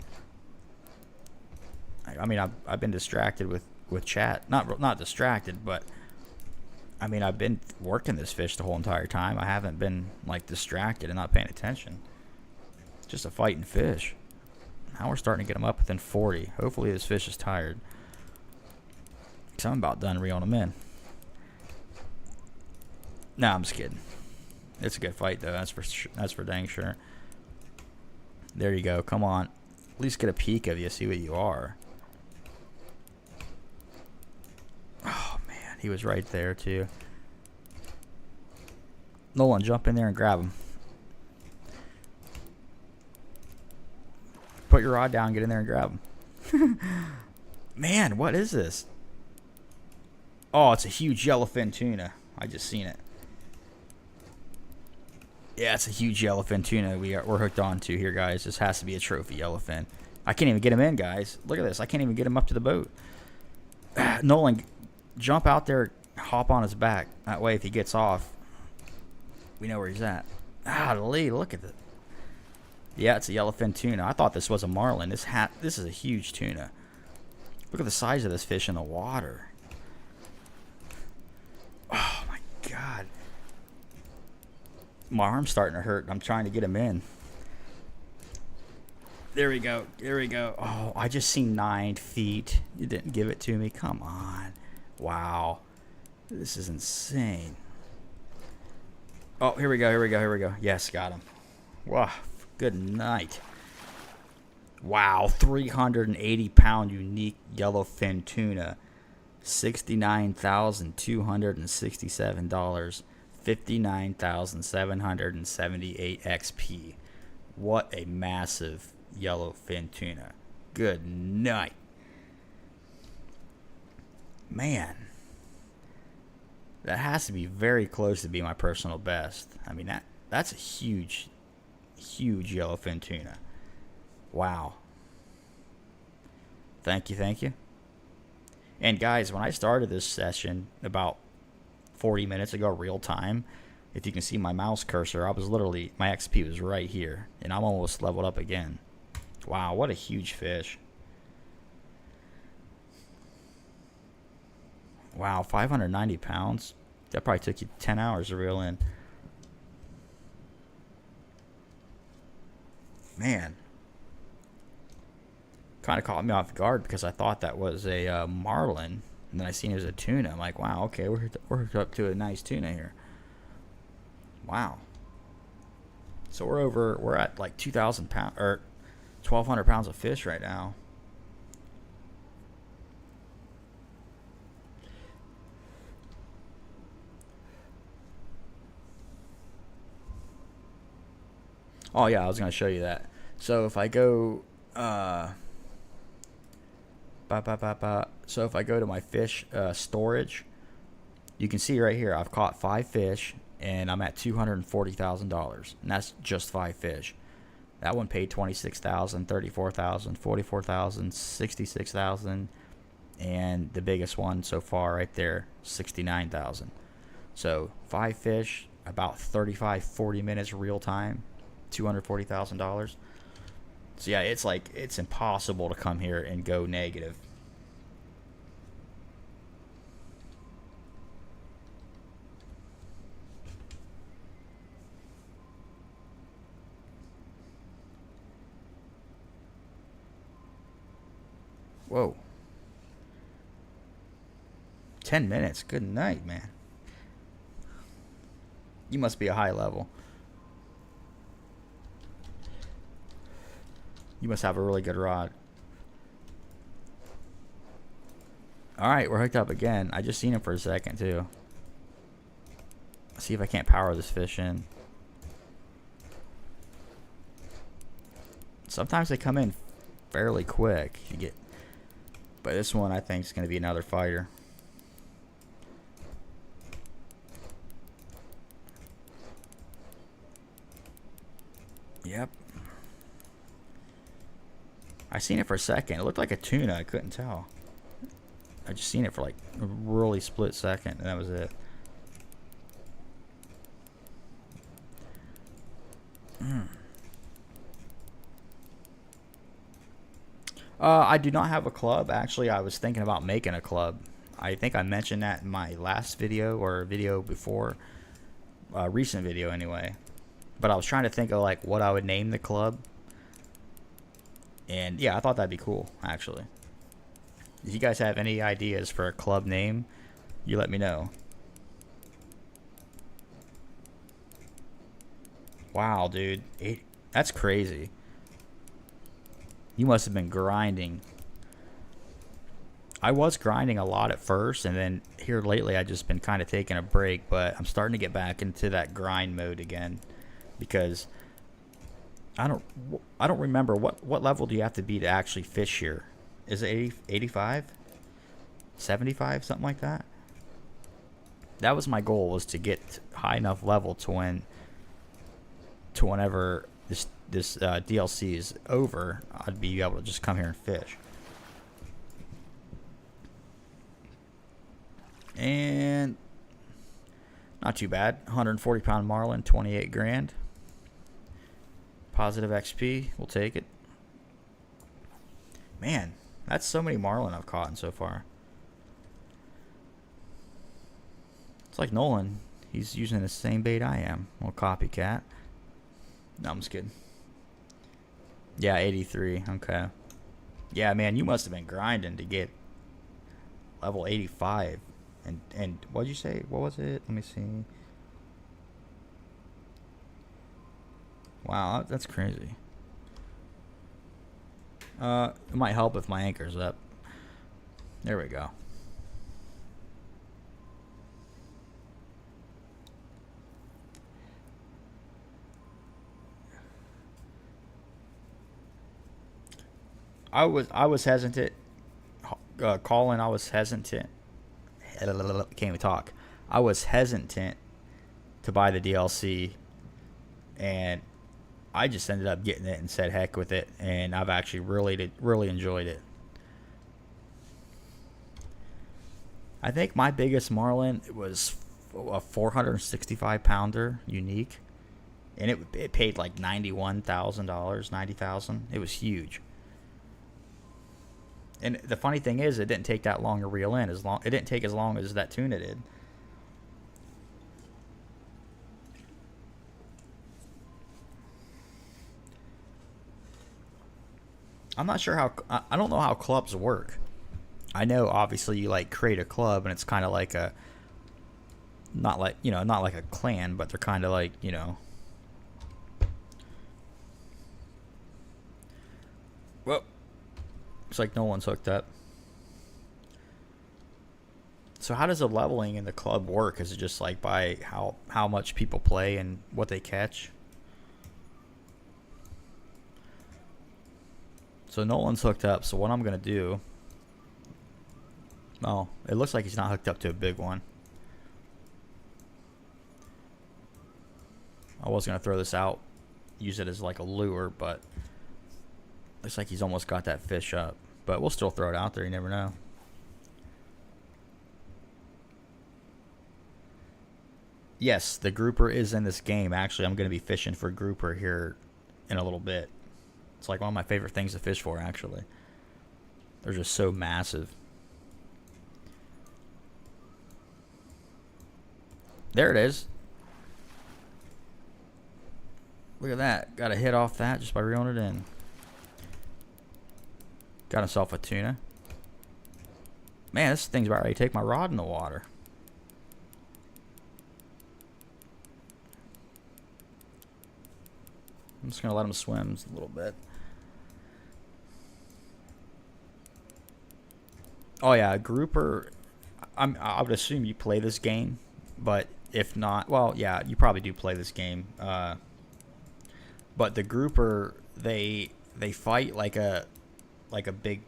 I mean, I've been distracted with chat. Not distracted, but I mean, I've been working this fish the whole entire time. I haven't been like distracted and not paying attention. Just a fighting fish. Now we're starting to get them up within 40. Hopefully this fish is tired, because I'm about done reeling them in. Nah, I'm just kidding. It's a good fight though. That's for dang sure. There you go. Come on. At least get a peek of you. See what you are. Oh man, he was right there too. Nolan, jump in there and grab him. Put your rod down, get in there and grab him. Man, what is this? Oh, it's a huge yellowfin tuna. I just seen it. Yeah, it's a huge yellowfin tuna we're hooked on to here, guys. This has to be a trophy yellowfin. I can't even get him in, guys. Look at this. I can't even get him up to the boat. Nolan, jump out there, hop on his back. That way, if he gets off, we know where he's at. Ah, the lead. Look at it. Yeah, it's a yellowfin tuna. I thought this was a marlin. This is a huge tuna. Look at the size of this fish in the water. Oh my God. My arm's starting to hurt. I'm trying to get him in. There we go. There we go. Oh, I just seen 9 feet. You didn't give it to me. Come on. Wow. This is insane. Oh, here we go. Here we go. Here we go. Yes, got him. Wow. Good night. Wow. 380-pound unique yellowfin tuna. $69,267. 59,778 XP. What a massive yellowfin tuna. Good night. Man. That has to be very close to be my personal best. I mean, that's a huge yellowfin tuna. Wow. Thank you, thank you. And guys, when I started this session about 40 minutes ago, real time, if you can see my mouse cursor, I was literally, my XP was right here, and I'm almost leveled up again. Wow, what a huge fish. Wow, 590 pounds. That probably took you 10 hours to reel in. Man. Kind of caught me off guard because I thought that was a marlin. And then I seen it was a tuna. I'm like, wow, okay, we're hooked up to a nice tuna here. Wow. So we're at like 2,000 pounds, or 1,200 pounds of fish right now. Oh yeah, I was gonna show you that. So if I go back So if I go to my fish storage, you can see right here I've caught 5 fish and I'm at $240,000, and that's just 5 fish. That one paid $26,000, $34,000, $44,000, $66,000, and the biggest one so far right there, $69,000. So 5 fish, about 35-40 minutes real time, $240,000. So yeah, it's like it's impossible to come here and go negative. Whoa. 10 minutes. Good night, man. You must be a high level. You must have a really good rod. Alright, we're hooked up again. I just seen him for a second, too. Let's see if I can't power this fish in. Sometimes they come in fairly quick. You get, but this one I think is going to be another fighter. Yep. I seen it for a second. It looked like a tuna. I couldn't tell. I just seen it for like a really split second, and that was it. I do not have a club. Actually, I was thinking about making a club. I think I mentioned that in my last video or video before. Recent video anyway. But I was trying to think of like what I would name the club. And yeah, I thought that'd be cool, actually. If you guys have any ideas for a club name, you let me know. Wow, dude. That's crazy. You must have been grinding. I was grinding a lot at first, and then here lately I just been kind of taking a break, but I'm starting to get back into that grind mode again, because I don't remember what level do you have to be to actually fish here. Is it 80, 85? 75, something like that? That was my goal, was to get high enough level to whenever this DLC is over, I'd be able to just come here and fish. And not too bad. 140 pound marlin, 28 grand. Positive XP, we'll take it. Man, that's so many marlin I've caught so far. It's like Nolan. He's using the same bait I am. Little copycat. No, I'm just kidding. Yeah, 83. Okay. Yeah, man, you must have been grinding to get level 85. And what'd you say? What was it? Let me see. Wow, that's crazy. It might help if my anchor's up. There we go. I was hesitant. Colin, I was hesitant. Can't even talk. I was hesitant to buy the DLC, and I just ended up getting it and said heck with it, and I've actually really enjoyed it. I think my biggest marlin was a 465 pounder unique, and it paid like $91,000, $90,000. It was huge. And the funny thing is, it didn't take that long to reel in. It didn't take as long as that tuna did. I'm not sure how. I don't know how clubs work. I know obviously you like create a club, and it's kind of like a, not like a clan, but they're kind of like, Well, looks like no one's hooked up. So how does the leveling in the club work? Is it just like by how much people play and what they catch? So no one's hooked up. So what I'm gonna do Oh, it looks like he's not hooked up to a big one. I was going to throw this out, use it as like a lure, but looks like he's almost got that fish up. But we'll still throw it out there, you never know. Yes, the grouper is in this game. Actually, I'm going to be fishing for grouper here in a little bit. It's like one of my favorite things to fish for, actually. They're just so massive. There it is. Look at that. Got a hit off that just by reeling it in. Got himself a tuna. Man, this thing's about ready to take my rod in the water. I'm just going to let him swim a little bit. Oh yeah, grouper. I would assume you play this game, but if not, well, yeah, you probably do play this game. But the grouper, they fight like a big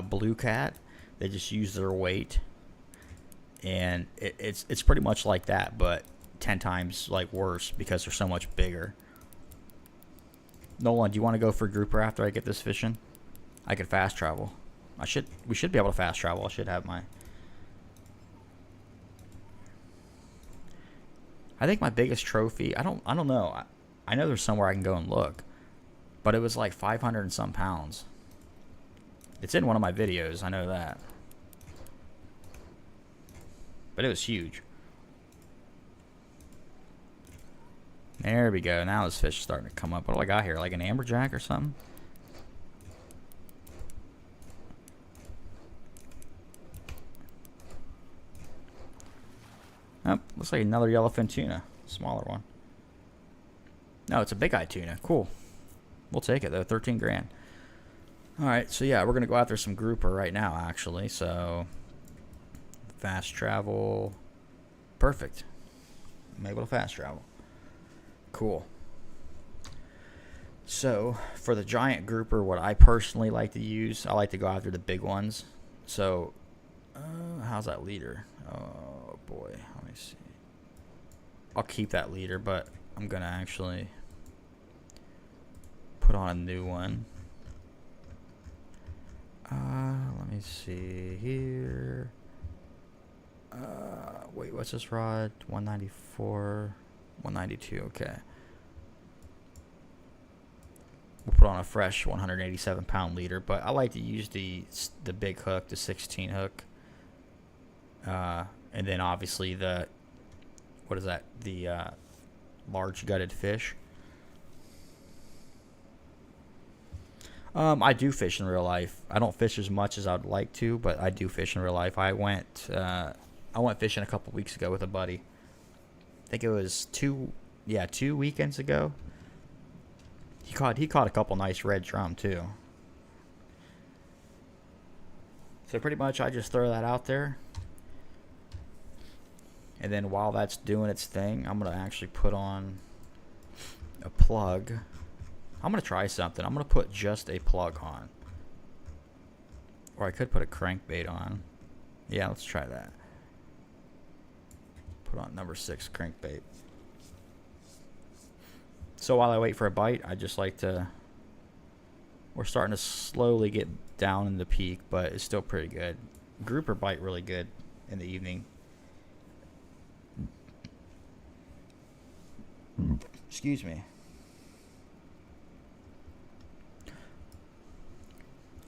blue cat. They just use their weight, and it's pretty much like that, but 10 times like worse because they're so much bigger. Nolan, do you want to go for grouper after I get this fishing? I could fast travel. We should be able to fast travel. I should have my. I think my biggest trophy. I don't know. I know there's somewhere I can go and look, but it was like 500 and some pounds. It's in one of my videos. I know that, but it was huge. There we go. Now this fish is starting to come up. What do I got here? Like an amberjack or something? Oh, looks like another yellowfin tuna. Smaller one. No, it's a big eye tuna. Cool. We'll take it though. 13 grand. Alright, so yeah, we're going to go after some grouper right now actually. So, fast travel. Perfect. I'm able to fast travel. Cool. So, for the giant grouper, what I personally like to use, I like to go after the big ones. So, how's that leader? Oh boy, let me see. I'll keep that leader, but I'm gonna actually put on a new one. Let me see here. Wait, what's this rod? 194, 192. Okay. We'll put on a fresh 187 pound leader, but I like to use the big hook, the 16 hook. And then obviously the, what is that? The large gutted fish. I do fish in real life. I don't fish as much as I'd like to, but I do fish in real life. I went fishing a couple weeks ago with a buddy. I think it was 2 weekends ago. He caught a couple nice red drum too. So pretty much I just throw that out there. And then while that's doing its thing, I'm going to actually put on a plug. I'm going to try something. I'm going to put just a plug on. Or I could put a crankbait on. Yeah, let's try that. Put on number 6 crankbait. So while I wait for a bite, I just like to... We're starting to slowly get down in the peak, but it's still pretty good. Grouper bite really good in the evening. Excuse me.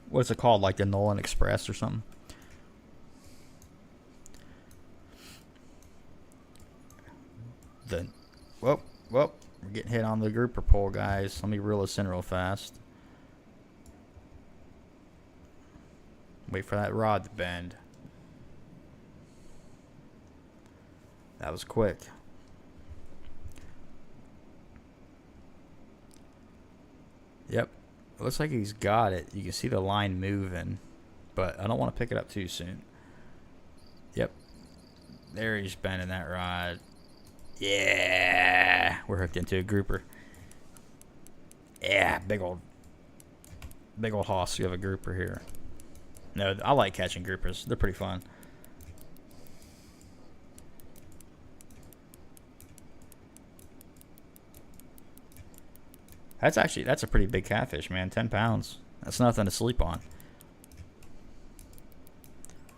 What's it called? Like the Nolan Express or something? Whoa, we're getting hit on the grouper pole, guys. Let me reel this in real fast. Wait for that rod to bend. That was quick. Yep. It looks like he's got it. You can see the line moving, but I don't want to pick it up too soon. Yep. There he's bending that rod. Yeah. We're hooked into a grouper. Yeah, big old hoss. We have a grouper here. No, I like catching groupers. They're pretty fun. That's a pretty big catfish, man. 10 pounds. That's nothing to sleep on.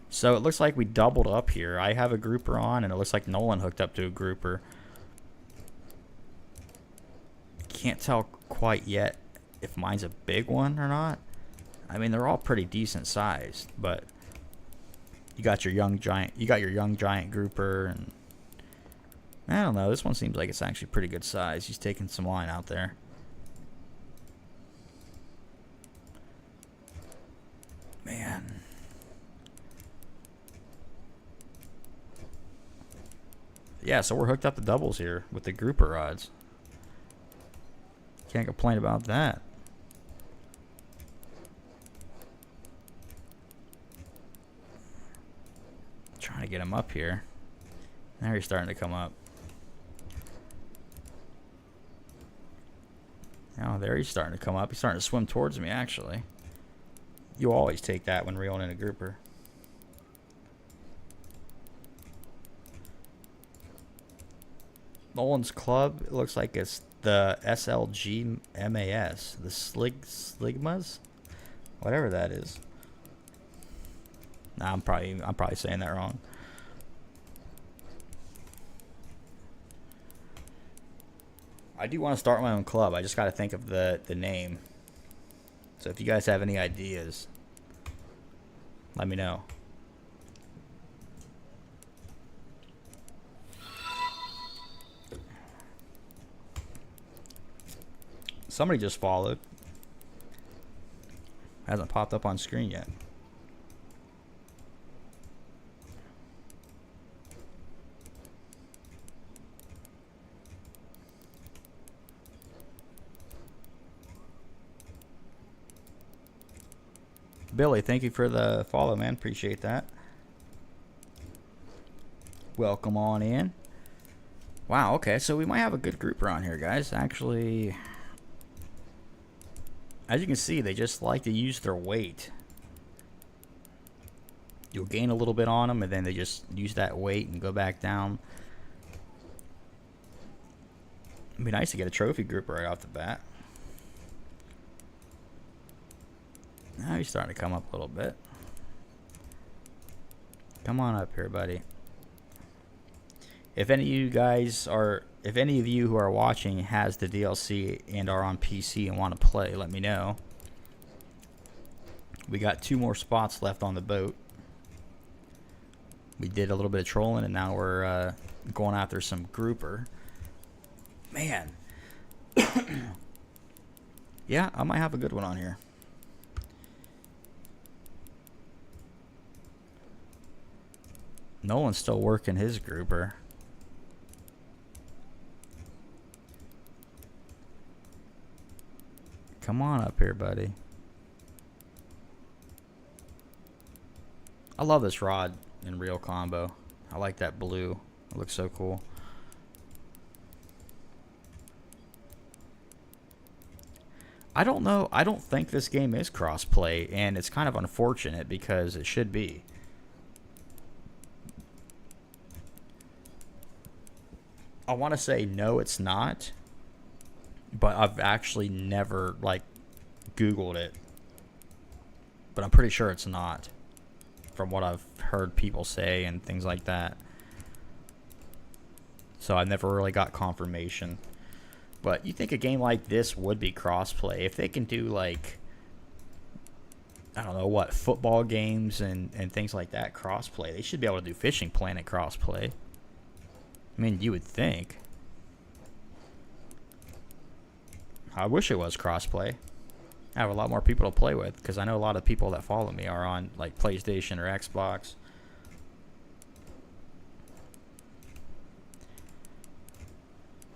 So it looks like we doubled up here. I have a grouper on, and it looks like Nolan hooked up to a grouper. Can't tell quite yet if mine's a big one or not. I mean, they're all pretty decent sized, but you got your young giant. You got your young giant grouper, and I don't know. This one seems like it's actually pretty good size. He's taking some line out there. Man. Yeah, so we're hooked up to doubles here with the grouper rods. Can't complain about that. Trying to get him up here. Now he's starting to come up. Oh, there he's starting to come up. He's starting to swim towards me, actually. You always take that when reeling in a grouper. Nolan's club, it looks like it's the SLG MAS, the Sligmas, whatever that is. Nah, I'm probably saying that wrong. I do want to start my own club. I just got to think of the name. So if you guys have any ideas, let me know. Somebody just followed. Hasn't popped up on screen yet. Billy, thank you for the follow, man. Appreciate that. Welcome on in. Wow, okay, so we might have a good group around here, guys. Actually, as you can see, they just like to use their weight. You'll gain a little bit on them, and then they just use that weight and go back down. It'd be nice to get a trophy grouper right off the bat. Now he's starting to come up a little bit. Come on up here, buddy. If any of you guys are, if any of you who are watching has the DLC and are on PC and want to play, let me know. We got 2 more spots left on the boat. We did a little bit of trolling, and now we're going after some grouper. Man. Yeah, I might have a good one on here. Nolan's still working his grouper. Come on up here, buddy. I love this rod in reel combo. I like that blue. It looks so cool. I don't know. I don't think this game is crossplay, and it's kind of unfortunate because it should be. I want to say no, it's not, but I've actually never like Googled it, but I'm pretty sure it's not, from what I've heard people say and things like that. So I never really got confirmation. But you think a game like this would be crossplay if they can do, like, I don't know what, football games and things like that crossplay. They should be able to do Fishing Planet crossplay. I mean, you would think. I wish it was crossplay. I have a lot more people to play with, because I know a lot of people that follow me are on like PlayStation or Xbox.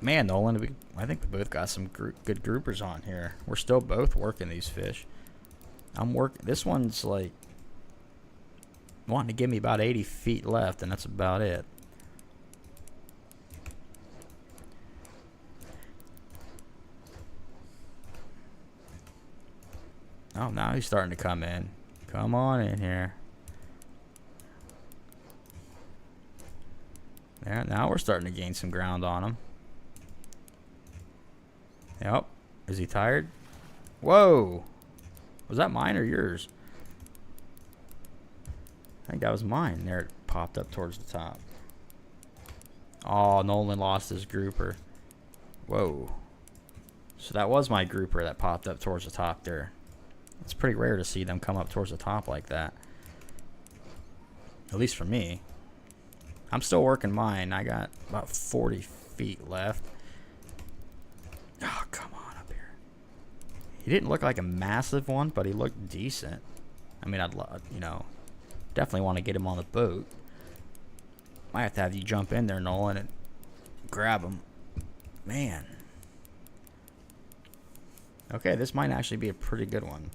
Man, Nolan, I think we both got some good groupers on here. We're still both working these fish. This one's like wanting to give me about 80 feet left, and that's about it. Oh, now he's starting to come in. Come on in here. There, now we're starting to gain some ground on him. Yep. Is he tired? Whoa. Was that mine or yours? I think that was mine. There it popped up towards the top. Oh, Nolan lost his grouper. Whoa. So that was my grouper that popped up towards the top there. It's pretty rare to see them come up towards the top like that. At least for me. I'm still working mine. I got about 40 feet left. Oh, come on up here. He didn't look like a massive one, but he looked decent. I mean, I'd love, you know, definitely want to get him on the boat. Might have to have you jump in there, Nolan, and grab him. Man. Okay, this might actually be a pretty good one.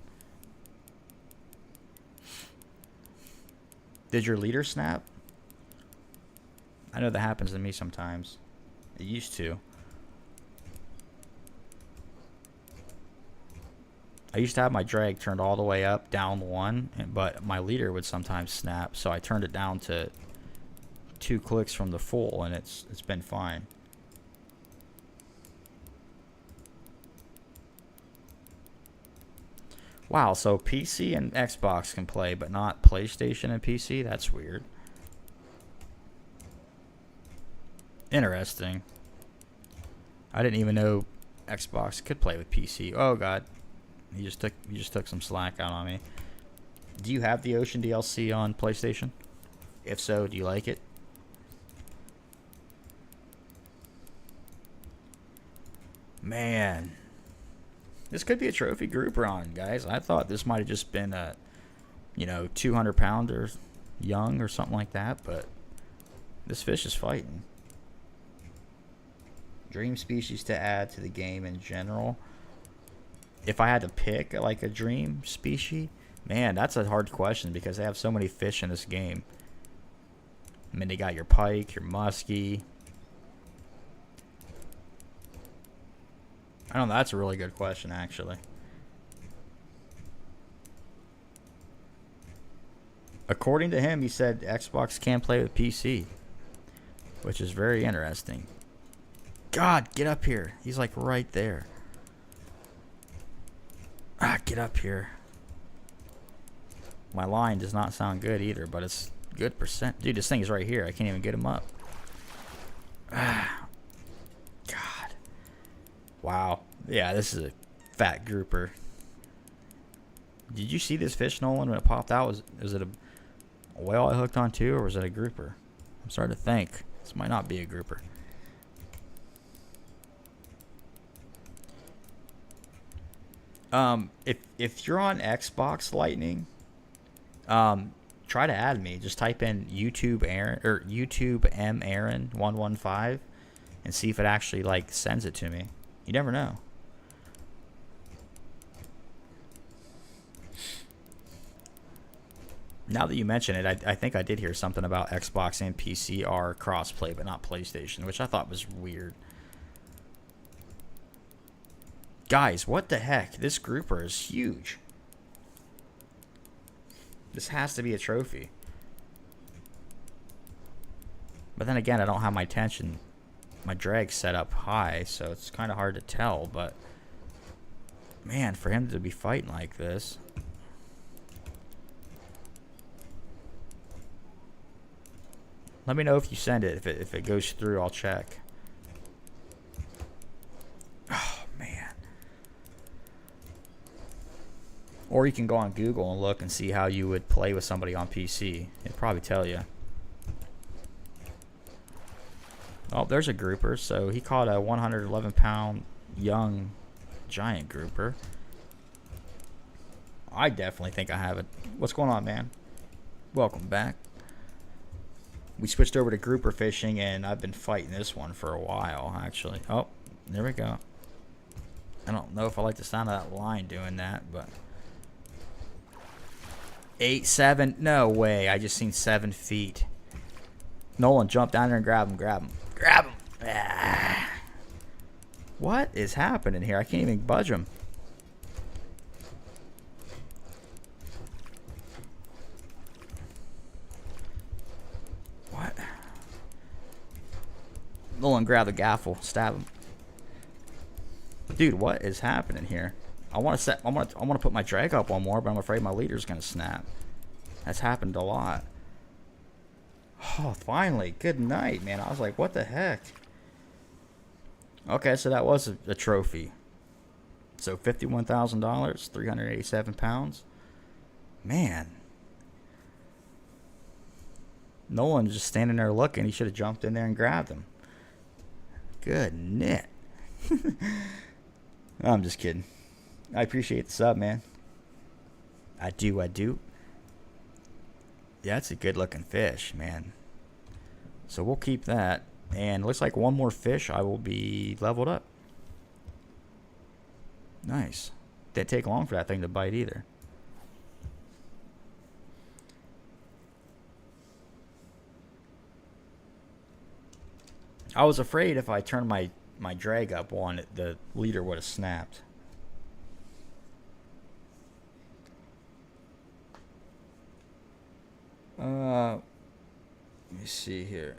Did your leader snap? I know that happens to me sometimes. It used to. I used to have my drag turned all the way up, down one, but my leader would sometimes snap, so I turned it down to 2 clicks from the full, and it's been fine. Wow, so PC and Xbox can play, but not PlayStation and PC? That's weird. Interesting. I didn't even know Xbox could play with PC. Oh god. You just took some slack out on me. Do you have the Ocean DLC on PlayStation? If so, do you like it? Man. This could be a trophy grouper on, guys. I thought this might have just been a, you know, 200 pounder young or something like that, but this fish is fighting. Dream species to add to the game in general. If I had to pick like a dream species, man, that's a hard question because they have so many fish in this game. I mean, they got your pike, your muskie. I don't know, that's a really good question, actually. According to him, he said Xbox can't play with PC, which is very interesting. God, get up here. He's like right there. Ah, get up here. My line does not sound good either, but it's good percent. Dude, this thing is right here. I can't even get him up. Ah. God. Wow. Yeah, this is a fat grouper. Did you see this fish, Nolan, when it popped out? Was it a whale I hooked on too, or was it a grouper? I'm starting to think. This might not be a grouper. If you're on Xbox Lightning, try to add me. Just type in YouTube Aaron or YouTube M Aaron 115 and see if it actually like sends it to me. You never know. Now that you mention it, I think I did hear something about Xbox and PC are crossplay, but not PlayStation, which I thought was weird. Guys, what the heck? This grouper is huge. This has to be a trophy. But then again, I don't have my tension, my drag set up high, so it's kind of hard to tell, but man, for him to be fighting like this. Let me know if you send it. If it goes through, I'll check. Oh, man. Or you can go on Google and look and see how you would play with somebody on PC. It'll probably tell you. Oh, there's a grouper. So he caught a 111-pound young giant grouper. I definitely think I have it. What's going on, man? Welcome back. We switched over to grouper fishing, and I've been fighting this one for a while, actually. Oh, there we go. I don't know if I like the sound of that line doing that, but 8, 7. No way. I just seen 7 feet. Nolan, jump down there and grab him. Grab him. Grab him. Ah. What is happening here? I can't even budge him. What? Nolan, grab the gaffle. Stab him. Dude, what is happening here? I want to put my drag up one more, but I'm afraid my leader's gonna snap. That's happened a lot. Oh, finally. Good night, man. I was like, what the heck? Okay, so that was a trophy. So $51,000, 387 pounds. Man. Nolan's just standing there looking. He should have jumped in there and grabbed him. Good knit. I'm just kidding. I appreciate the sub, man. I do. Yeah, that's a good looking fish, man. So we'll keep that. And it looks like one more fish, I will be leveled up. Nice. Didn't take long for that thing to bite either. I was afraid if I turned my drag up one, the leader would have snapped. Let me see here.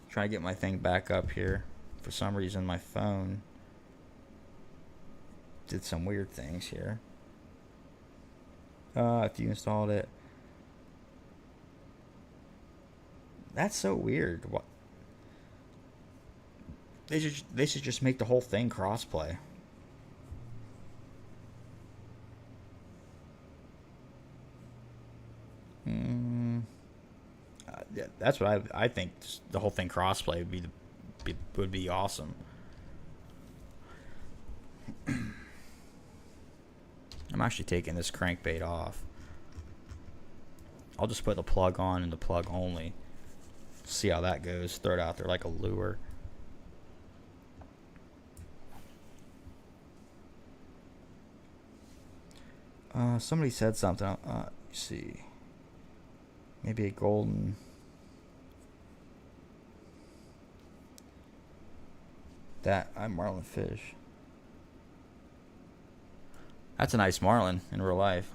Try to get my thing back up here. For some reason, my phone did some weird things here. If you installed it. That's so weird. What? They should just make the whole thing crossplay. Yeah, that's what I think. The whole thing crossplay would be awesome. I'm actually taking this crankbait off. I'll just put the plug on and the plug only. See how that goes. Throw it out there like a lure. Somebody said something. Let me see. Maybe a golden. That I'm marlin fish. That's a nice marlin in real life.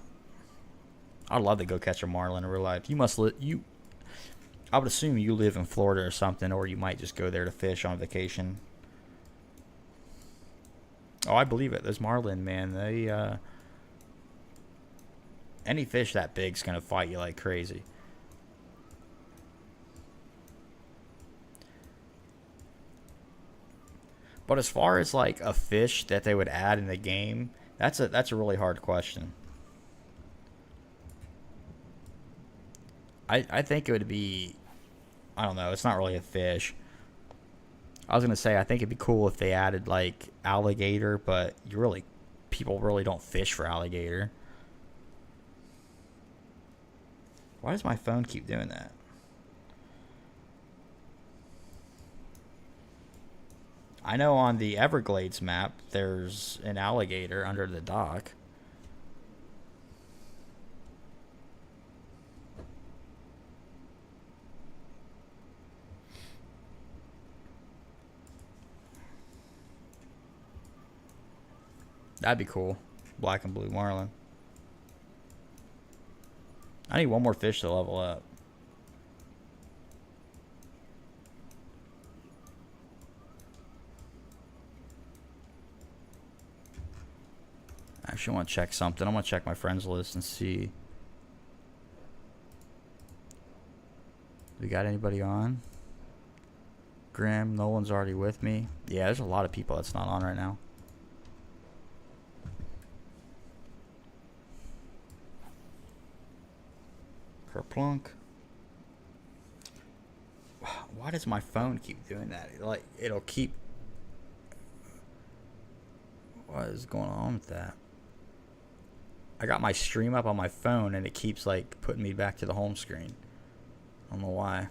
I'd love to go catch a marlin in real life. You must I would assume you live in Florida or something, or you might just go there to fish on vacation. Oh, I believe it. Those marlin, man, they any fish that big's gonna fight you like crazy. But as far as like a fish that they would add in the game, that's a really hard question. I think it would be, I don't know, it's not really a fish. I was gonna say I think it'd be cool if they added like alligator, but people really don't fish for alligator. Why does my phone keep doing that? I know on the Everglades map there's an alligator under the dock. That'd be cool. Black and blue marlin. I need one more fish to level up. Actually, I want to check something. I'm going to check my friends list and see. We got anybody on? Grim, Nolan's already with me. Yeah, there's a lot of people that's not on right now. Kerplunk. Why does my phone keep doing that? It'll keep. What is going on with that? I got my stream up on my phone and it keeps like putting me back to the home screen. I don't know why.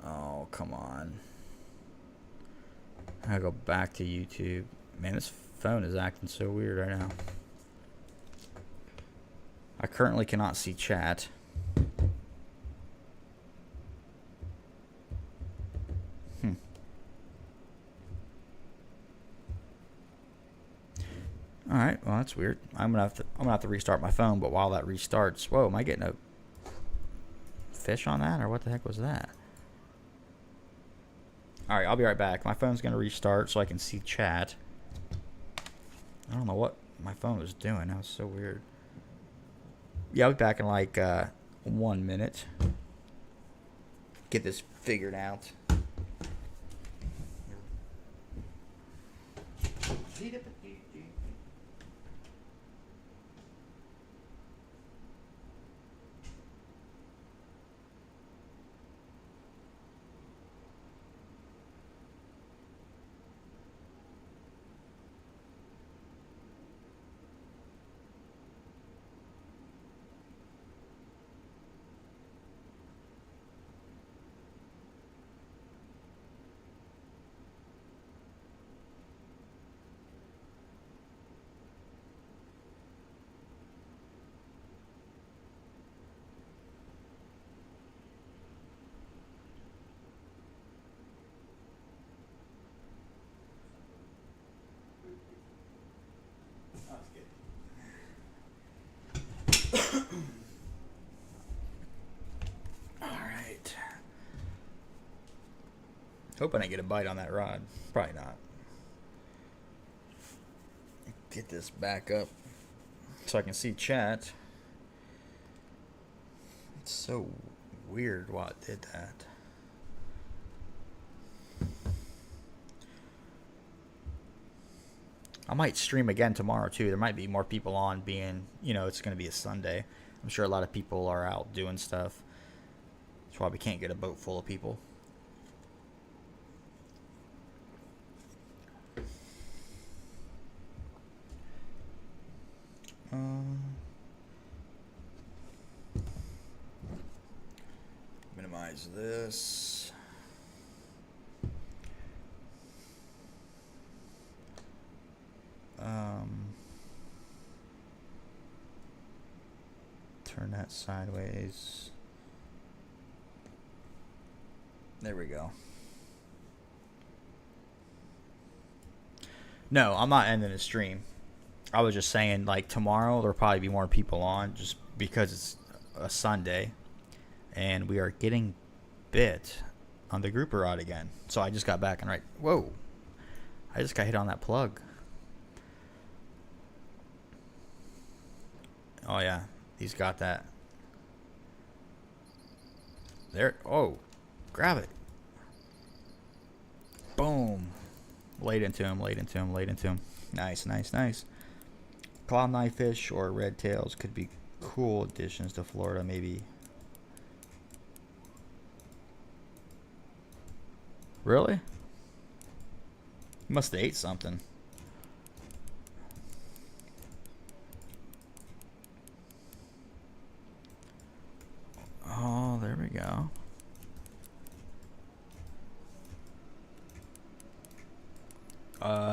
Oh, come on. I gotta go back to YouTube. Man, this phone is acting so weird right now. I currently cannot see chat. All right, well that's weird. I'm gonna have to restart my phone. But while that restarts, whoa, am I getting a fish on that, or what the heck was that? Alright, I'll be right back. My phone's going to restart so I can see chat. I don't know what my phone was doing. That was so weird. Yeah, I'll be back in like 1 minute. Get this figured out. Alright. Hoping I get a bite on that rod. Probably not. Get this back up so I can see chat. It's so weird what did that. I might stream again tomorrow too. There might be more people on, being, you know, it's going to be a Sunday. I'm sure a lot of people are out doing stuff. That's why we can't get a boat full of people. Minimize this. Turn that sideways. There we go. No, I'm not ending the stream. I was just saying, like, tomorrow there'll probably be more people on just because it's a Sunday. And we are getting bit on the grouper rod again. So I just got back and right. Whoa. I just got hit on that plug. Oh, yeah. He's got that. There. Oh. Grab it. Boom. Laid into him, laid into him, laid into him. Nice, nice, nice. Cloud knifefish or red tails could be cool additions to Florida, maybe. Really? Must have ate something. Oh, there we go.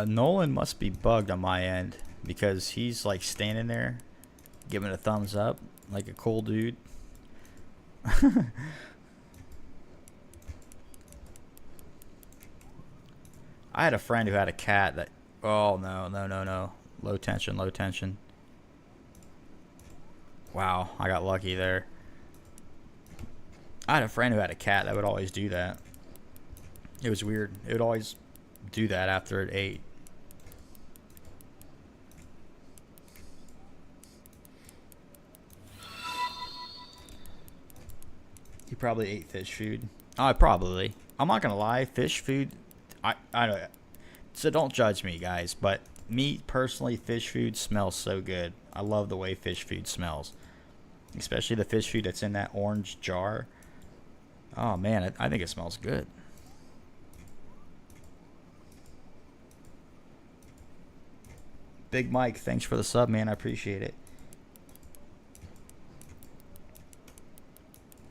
Nolan must be bugged on my end because he's like standing there giving a thumbs up like a cool dude. I had a friend who had a cat that, oh no, no, no, no. Low tension, low tension. Wow, I got lucky there. I had a friend who had a cat that would always do that. It was weird. It would always do that after it ate. He probably ate fish food. Probably. I'm not gonna lie, fish food, I don't, so don't judge me, guys, but me personally, fish food smells so good. I love the way fish food smells, especially the fish food that's in that orange jar. Oh man, I think it smells good. Big Mike, thanks for the sub, man. I appreciate it.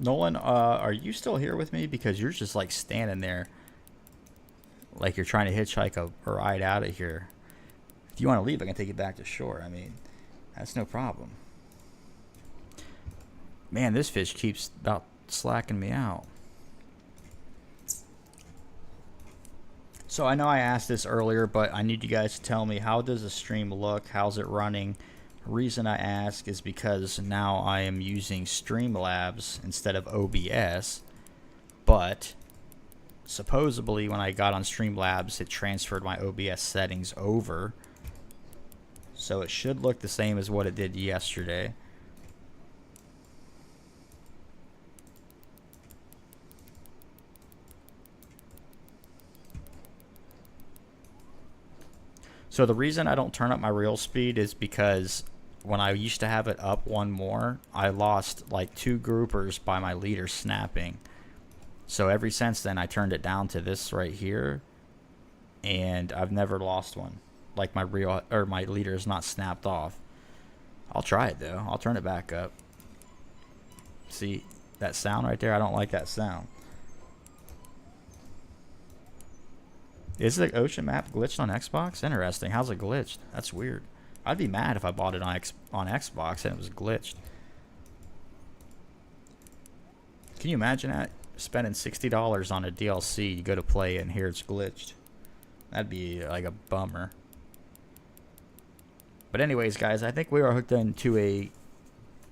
Nolan, are you still here with me? Because you're just like standing there like you're trying to hitchhike a ride out of here. If you want to leave, I can take you back to shore. I mean, that's no problem. Man, this fish keeps about slacking me out. So I know I asked this earlier, but I need you guys to tell me, how does the stream look? How's it running Reason I ask is because now I am using Streamlabs instead of OBS, but supposedly when I got on Streamlabs it transferred my OBS settings over, so it should look the same as what it did yesterday. So the reason I don't turn up my reel speed is because when I used to have it up one more, I lost like 2 groupers by my leader snapping. So ever since then I turned it down to this right here, and I've never lost one. Like my reel or my leader is not snapped off. I'll try it though. I'll turn it back up. See that sound right there? I don't like that sound. Is the ocean map glitched on Xbox? Interesting. How's it glitched? That's weird. I'd be mad if I bought it on Xbox and it was glitched. Can you imagine that? Spending $60 on a DLC, you go to play it and here it's glitched. That'd be like a bummer. But anyways, guys, I think we are hooked into a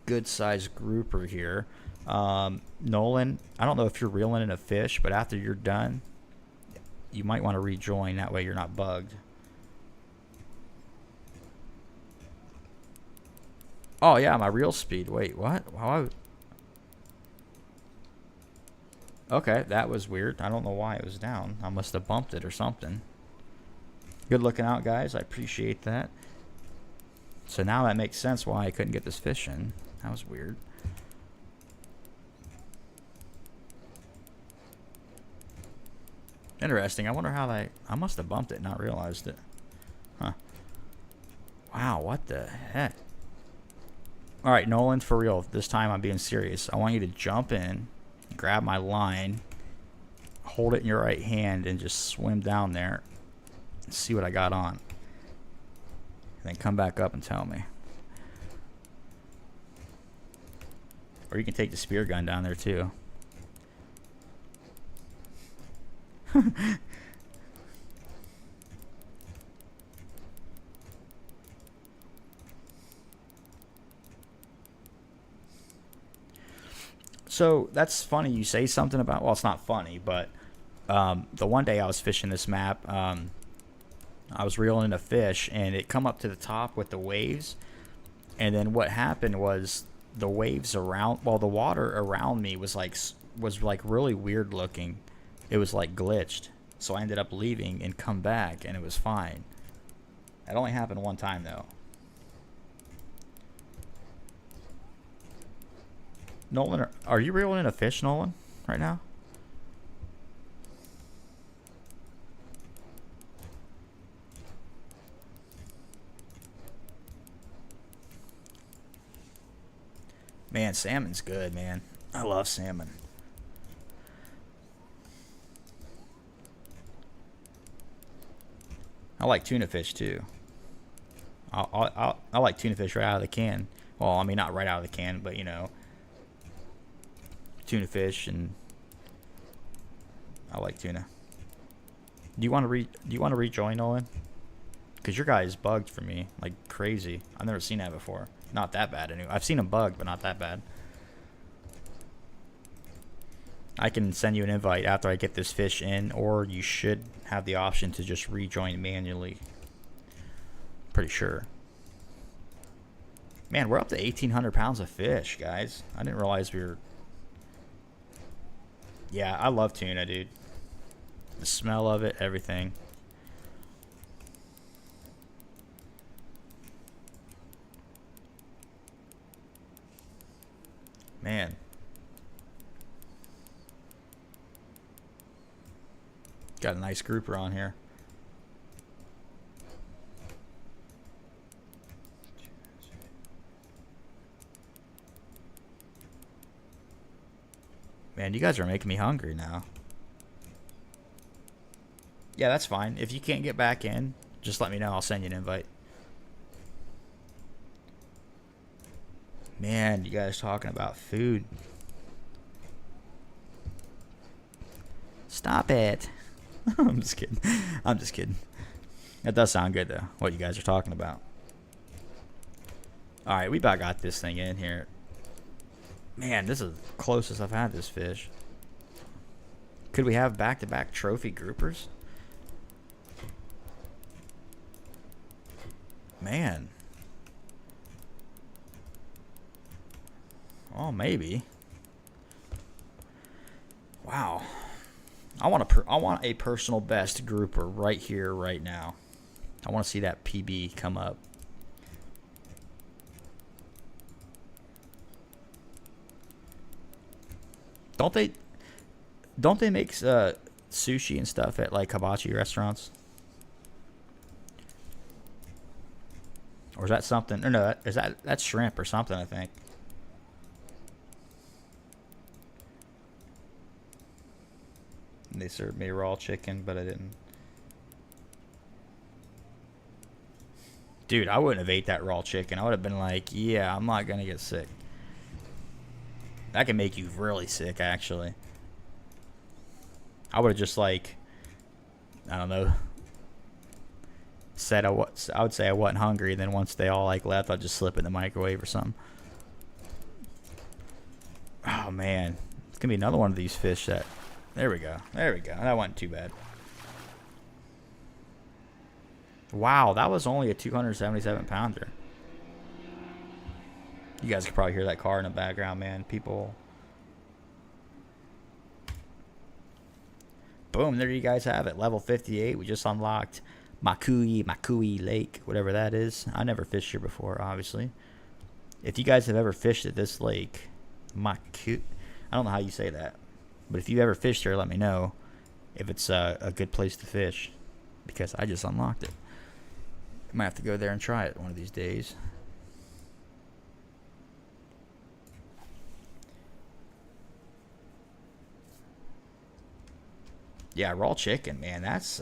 good-sized grouper here. Nolan, I don't know if you're reeling in a fish, but after you're done, you might want to rejoin. That way you're not bugged. Oh, yeah, my reel speed. Wait, what? Wow. Okay, that was weird. I don't know why it was down. I must have bumped it or something. Good looking out, guys. I appreciate that. So now that makes sense why I couldn't get this fish in. That was weird. Interesting. I wonder how I must have bumped it, not realized it. Huh. Wow, what the heck? Alright, Nolan, for real. This time I'm being serious. I want you to jump in, grab my line, hold it in your right hand, and just swim down there and see what I got on. And then come back up and tell me. Or you can take the spear gun down there too. So that's funny you say something about, well, it's not funny, but the one day I was fishing this map, I was reeling in a fish and it come up to the top with the waves, and then what happened was the waves around, well, the water around me was like really weird looking. It was like glitched, so I ended up leaving and come back and it was fine. That only happened one time though. Nolan, are you reeling in a fish, Nolan, right now? Man, salmon's good, man. I love salmon. I like tuna fish too. I like tuna fish right out of the can. Well, I mean not right out of the can, but you know, tuna fish, and I like tuna. Do you want to rejoin, Nolan? Because your guy is bugged for me like crazy. I've never seen that before. Not that bad anyway. I've seen him bugged, but not that bad. I can send you an invite after I get this fish in, or you should have the option to just rejoin manually. Pretty sure. Man, we're up to 1,800 pounds of fish, guys. I didn't realize we were... Yeah, I love tuna, dude. The smell of it, everything. Man. Got a nice grouper on here. Man, you guys are making me hungry now. Yeah, that's fine. If you can't get back in, just let me know. I'll send you an invite. Man, you guys talking about food. Stop it. I'm just kidding. I'm just kidding. That does sound good, though, what you guys are talking about. All right, we about got this thing in here. Man, this is the closest I've had this fish. Could we have back-to-back trophy groupers? Man. Oh, maybe. Wow. I want a personal best grouper right here, right now. I want to see that PB come up. Don't they make sushi and stuff at like hibachi restaurants? Or is that something? Or no, that's shrimp or something, I think. And they served me raw chicken, but I didn't. Dude, I wouldn't have ate that raw chicken. I would have been like, yeah, I'm not gonna get sick. That can make you really sick, actually. I would have just like, I don't know, said I would say I wasn't hungry, and then once they all like left, I'd just slip it in the microwave or something. Oh man, it's gonna be another one of these fish that. There we go. There we go. That wasn't too bad. Wow, that was only a 277 pounder. You guys could probably hear that car in the background, man. People. Boom, there you guys have it. Level 58. We just unlocked Makui Lake, whatever that is. I never fished here before, obviously. If you guys have ever fished at this lake, I don't know how you say that. But if you ever fished here, let me know if it's a good place to fish, because I just unlocked it. I might have to go there and try it one of these days. Yeah, raw chicken, man. That's,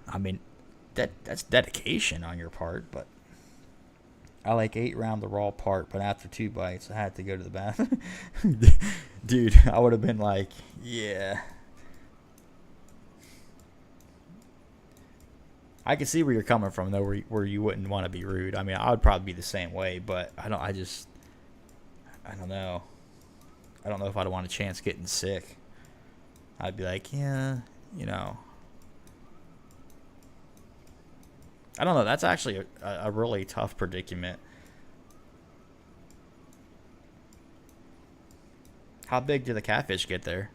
I mean, that's dedication on your part, but I like ate around the raw part, but after 2 bites, I had to go to the bathroom. Dude, I would have been like, yeah. I can see where you're coming from, though, where you wouldn't want to be rude. I mean, I would probably be the same way, but I don't know. I don't know if I'd want a chance getting sick. I'd be like, yeah, you know. I don't know. That's actually a really tough predicament. How big do the catfish get there?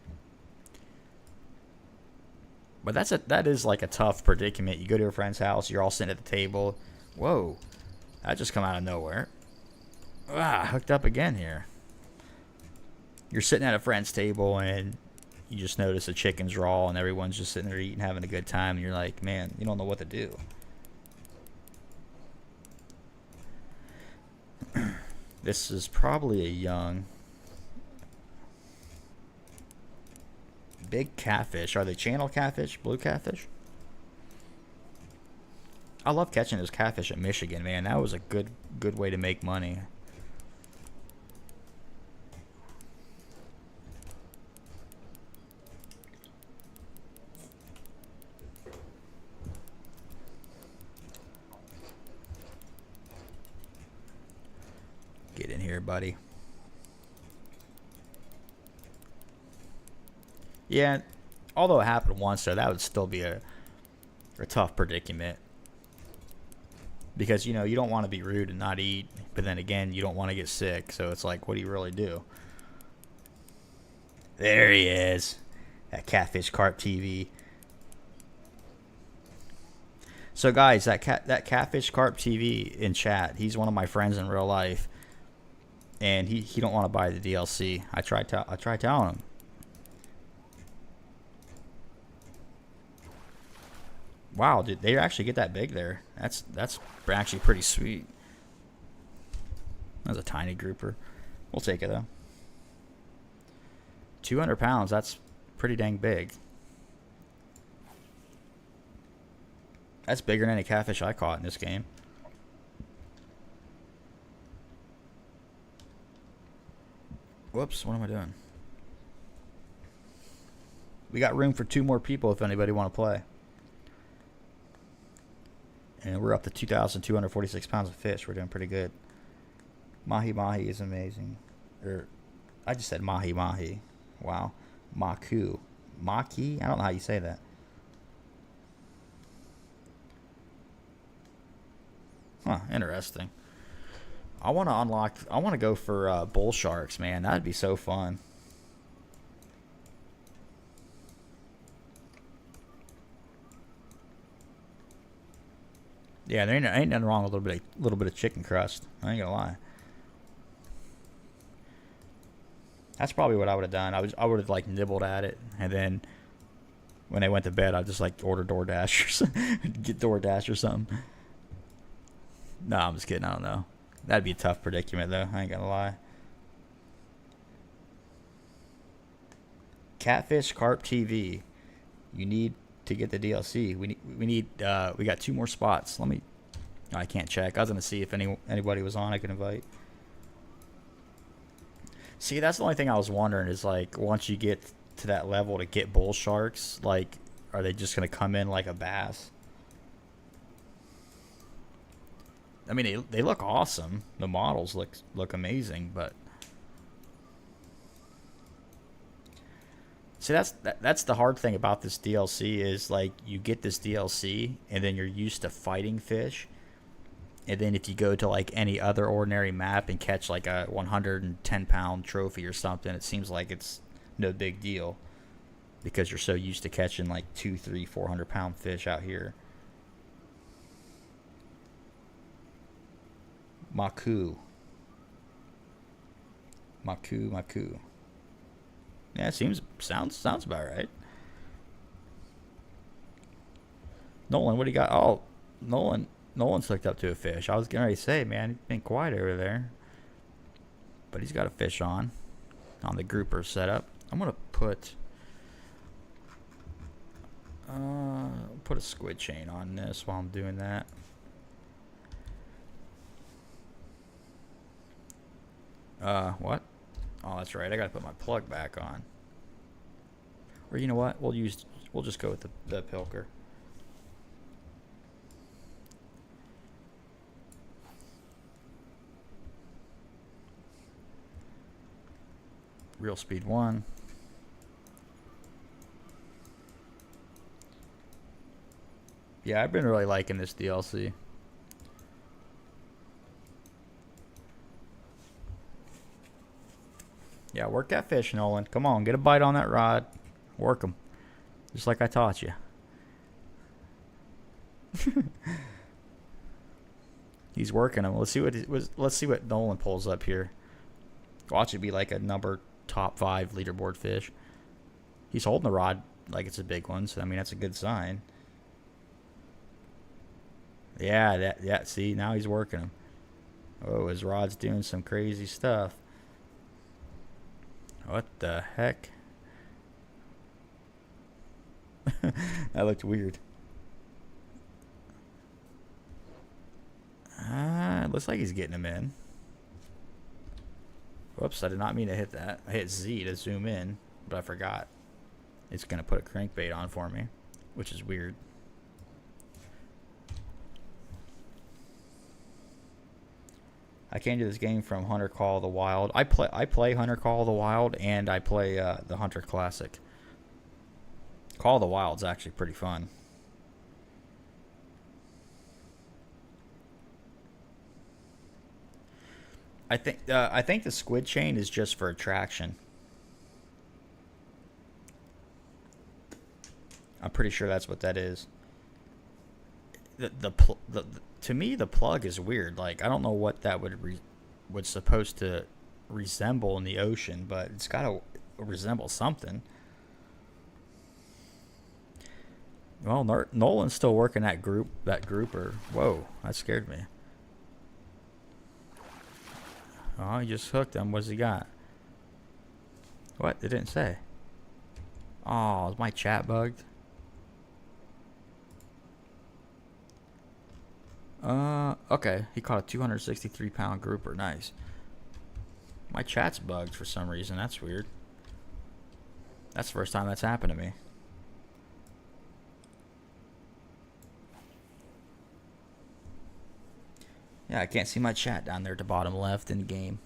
But that is like a tough predicament. You go to a friend's house, you're all sitting at the table. Whoa, that just come out of nowhere. Hooked up again here. You're sitting at a friend's table and you just notice the chicken's raw and everyone's just sitting there eating, having a good time, and you're like, man, you don't know what to do. This is probably a young. Big catfish. Are they channel catfish? Blue catfish? I love catching those catfish at Michigan, man. That was a good way to make money. Get in here, buddy. Yeah, although it happened once, so that would still be a tough predicament. Because, you know, you don't want to be rude and not eat, but then again, you don't want to get sick, so it's like, what do you really do? There he is. That Catfish Carp TV. So guys, that Catfish Carp TV in chat, he's one of my friends in real life. And he don't want to buy the DLC. I tried telling him. Wow, did they actually get that big there? That's actually pretty sweet. That's a tiny grouper. We'll take it though. 200 pounds. That's pretty dang big. That's bigger than any catfish I caught in this game. Whoops, what am I doing? We got room for 2 more people if anybody want to play. And we're up to 2,246 pounds of fish. We're doing pretty good. Mahi mahi is amazing. I just said mahi mahi. Wow. Maku. Maki? I don't know how you say that. Huh, interesting. I want to go for bull sharks, man. That'd be so fun. Yeah, there ain't nothing wrong with a little bit of chicken crust. I ain't gonna lie. That's probably what I would have done. I would have like nibbled at it, and then when they went to bed, I'd just like order DoorDash or something. Get DoorDash or something. No, I'm just kidding. I don't know. That'd be a tough predicament, though. I ain't gonna lie. Catfish Carp TV. You need to get the DLC. We got 2 more spots. Let me. I can't check. I was gonna see if anybody was on. I could invite. See, that's the only thing I was wondering is like once you get to that level to get bull sharks, like are they just gonna come in like a bass? I mean, they look awesome. The models look amazing, but see, that's the hard thing about this DLC is like you get this DLC and then you're used to fighting fish, and then if you go to like any other ordinary map and catch like a 110-pound trophy or something, it seems like it's no big deal because you're so used to catching like 200, 300, 400-pound fish out here. Maku. Yeah, sounds about right. Nolan, what do you got? Oh, Nolan's hooked up to a fish. I was gonna say, man, he's been quiet over there, but he's got a fish on the grouper setup. I'm gonna put a squid chain on this while I'm doing that. What? Oh, that's right. I gotta put my plug back on. Or you know what? We'll just go with the Pilker. Real speed 1. Yeah, I've been really liking this DLC. Yeah, work that fish, Nolan. Come on, get a bite on that rod. Work them. Just like I taught you. He's working them. Let's see what Nolan pulls up here. Watch it be like a top 5 leaderboard fish. He's holding the rod like it's a big one, so I mean that's a good sign. Yeah, see, now he's working them. Oh, his rod's doing some crazy stuff. What the heck? That looked weird. Looks like he's getting him in. Whoops, I did not mean to hit that. I hit Z to zoom in, but I forgot. It's going to put a crankbait on for me, which is weird. I came to this game from Hunter Call of the Wild. I play Hunter Call of the Wild, and I play the Hunter Classic. Call of the Wild's actually pretty fun. I think the squid chain is just for attraction. I'm pretty sure that's what that is. To me, the plug is weird. Like, I don't know what that would supposed to resemble in the ocean, but it's got to resemble something. Well, Nolan's still working that grouper. Whoa, that scared me. Oh, he just hooked him. What's he got? What? It didn't say. Oh, is my chat bugged? Okay. He caught a 263-pound grouper. Nice. My chat's bugged for some reason. That's weird. That's the first time that's happened to me. Yeah, I can't see my chat down there at the bottom left in game.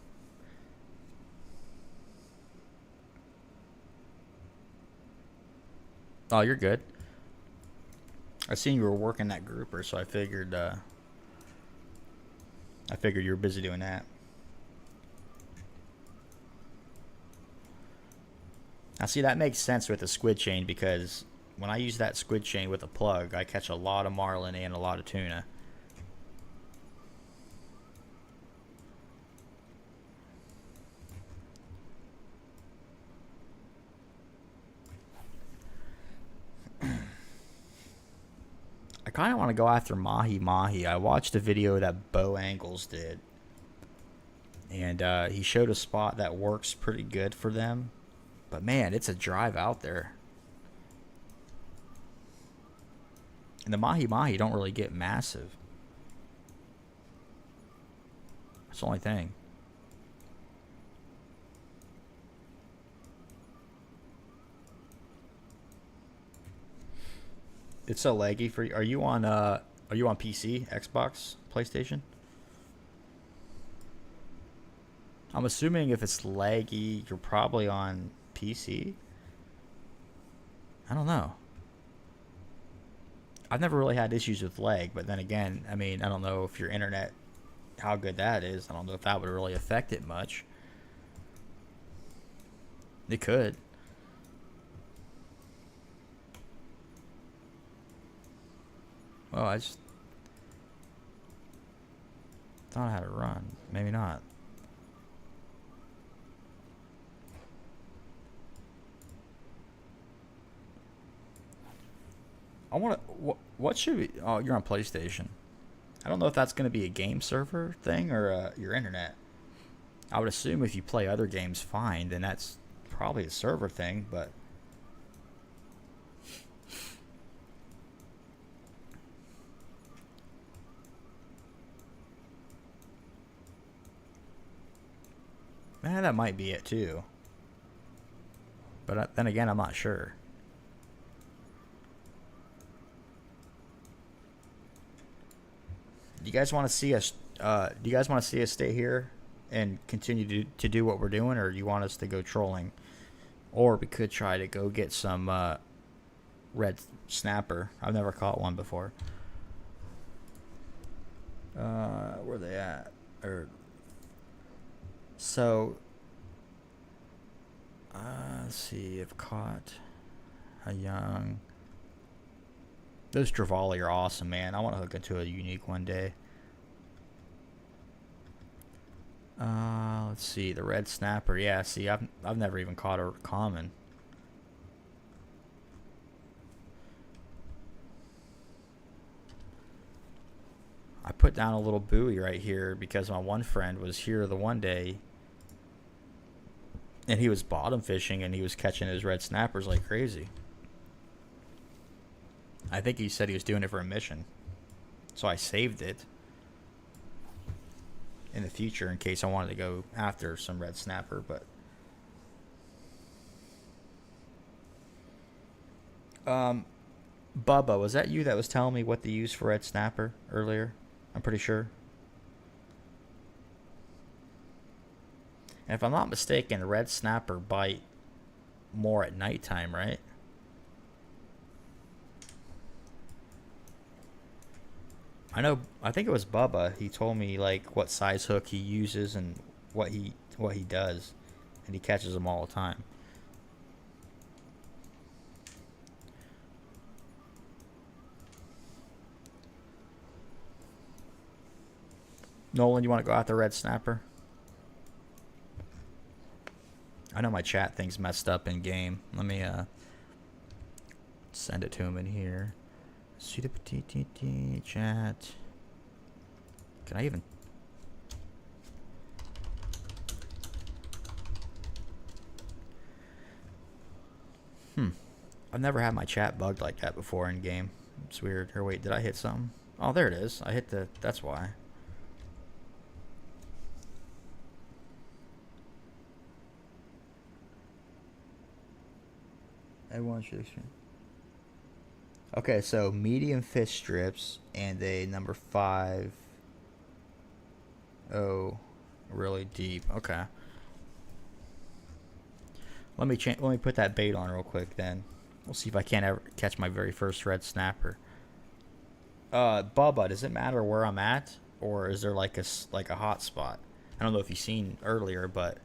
Oh, you're good. I seen you were working that grouper, so I figured you were busy doing that. Now, see, that makes sense with the squid chain because when I use that squid chain with a plug, I catch a lot of marlin and a lot of tuna. I kind of want to go after mahi. I watched a video that Bo Angles did, and he showed a spot that works pretty good for them. But man, it's a drive out there. And the mahi don't really get massive. That's the only thing. It's so laggy for you. Are you on PC, Xbox, PlayStation? I'm assuming if it's laggy, you're probably on PC. I don't know. I've never really had issues with lag, but then again, I mean, I don't know if your internet, how good that is. I don't know if that would really affect it much. It could. Well, I just thought I had it run. Maybe not. I want to. What should we? Oh, you're on PlayStation. I don't know if that's going to be a game server thing or your internet. I would assume if you play other games fine, then that's probably a server thing, but. Man, that might be it too. But then again, I'm not sure. Do you guys want to see us? Do you guys want to see us stay here and continue to do what we're doing, or do you want us to go trolling? Or we could try to go get some red snapper. I've never caught one before. Where they at? So, let's see. I've caught a young. Those trevally are awesome, man. I want to hook into a unique one day. Let's see. The red snapper. Yeah, see, I've never even caught a common. I put down a little buoy right here because my one friend was here the one day and he was bottom fishing and he was catching his red snappers like crazy. I think he said he was doing it for a mission. So I saved it in the future in case I wanted to go after some red snapper, but Bubba, was that you that was telling me what to use for red snapper earlier? I'm pretty sure. And if I'm not mistaken, red snapper bite more at nighttime, right? I think it was Bubba. He told me like what size hook he uses and what he does, and he catches them all the time. Nolan, you want to go out the red snapper? I know my chat thing's messed up in game. Let me send it to him in here. See the petit chat. Can I even? I've never had my chat bugged like that before in game. It's weird. Or wait, did I hit something? Oh, there it is. I hit the. That's why. Everyone should experience. Okay, so medium fish strips and a number 5 Oh, really deep. Okay. Let me put that bait on real quick then. We'll see if I can't ever catch my very first red snapper. Bubba, does it matter where I'm at, or is there like a hot spot? I don't know if you've seen earlier, but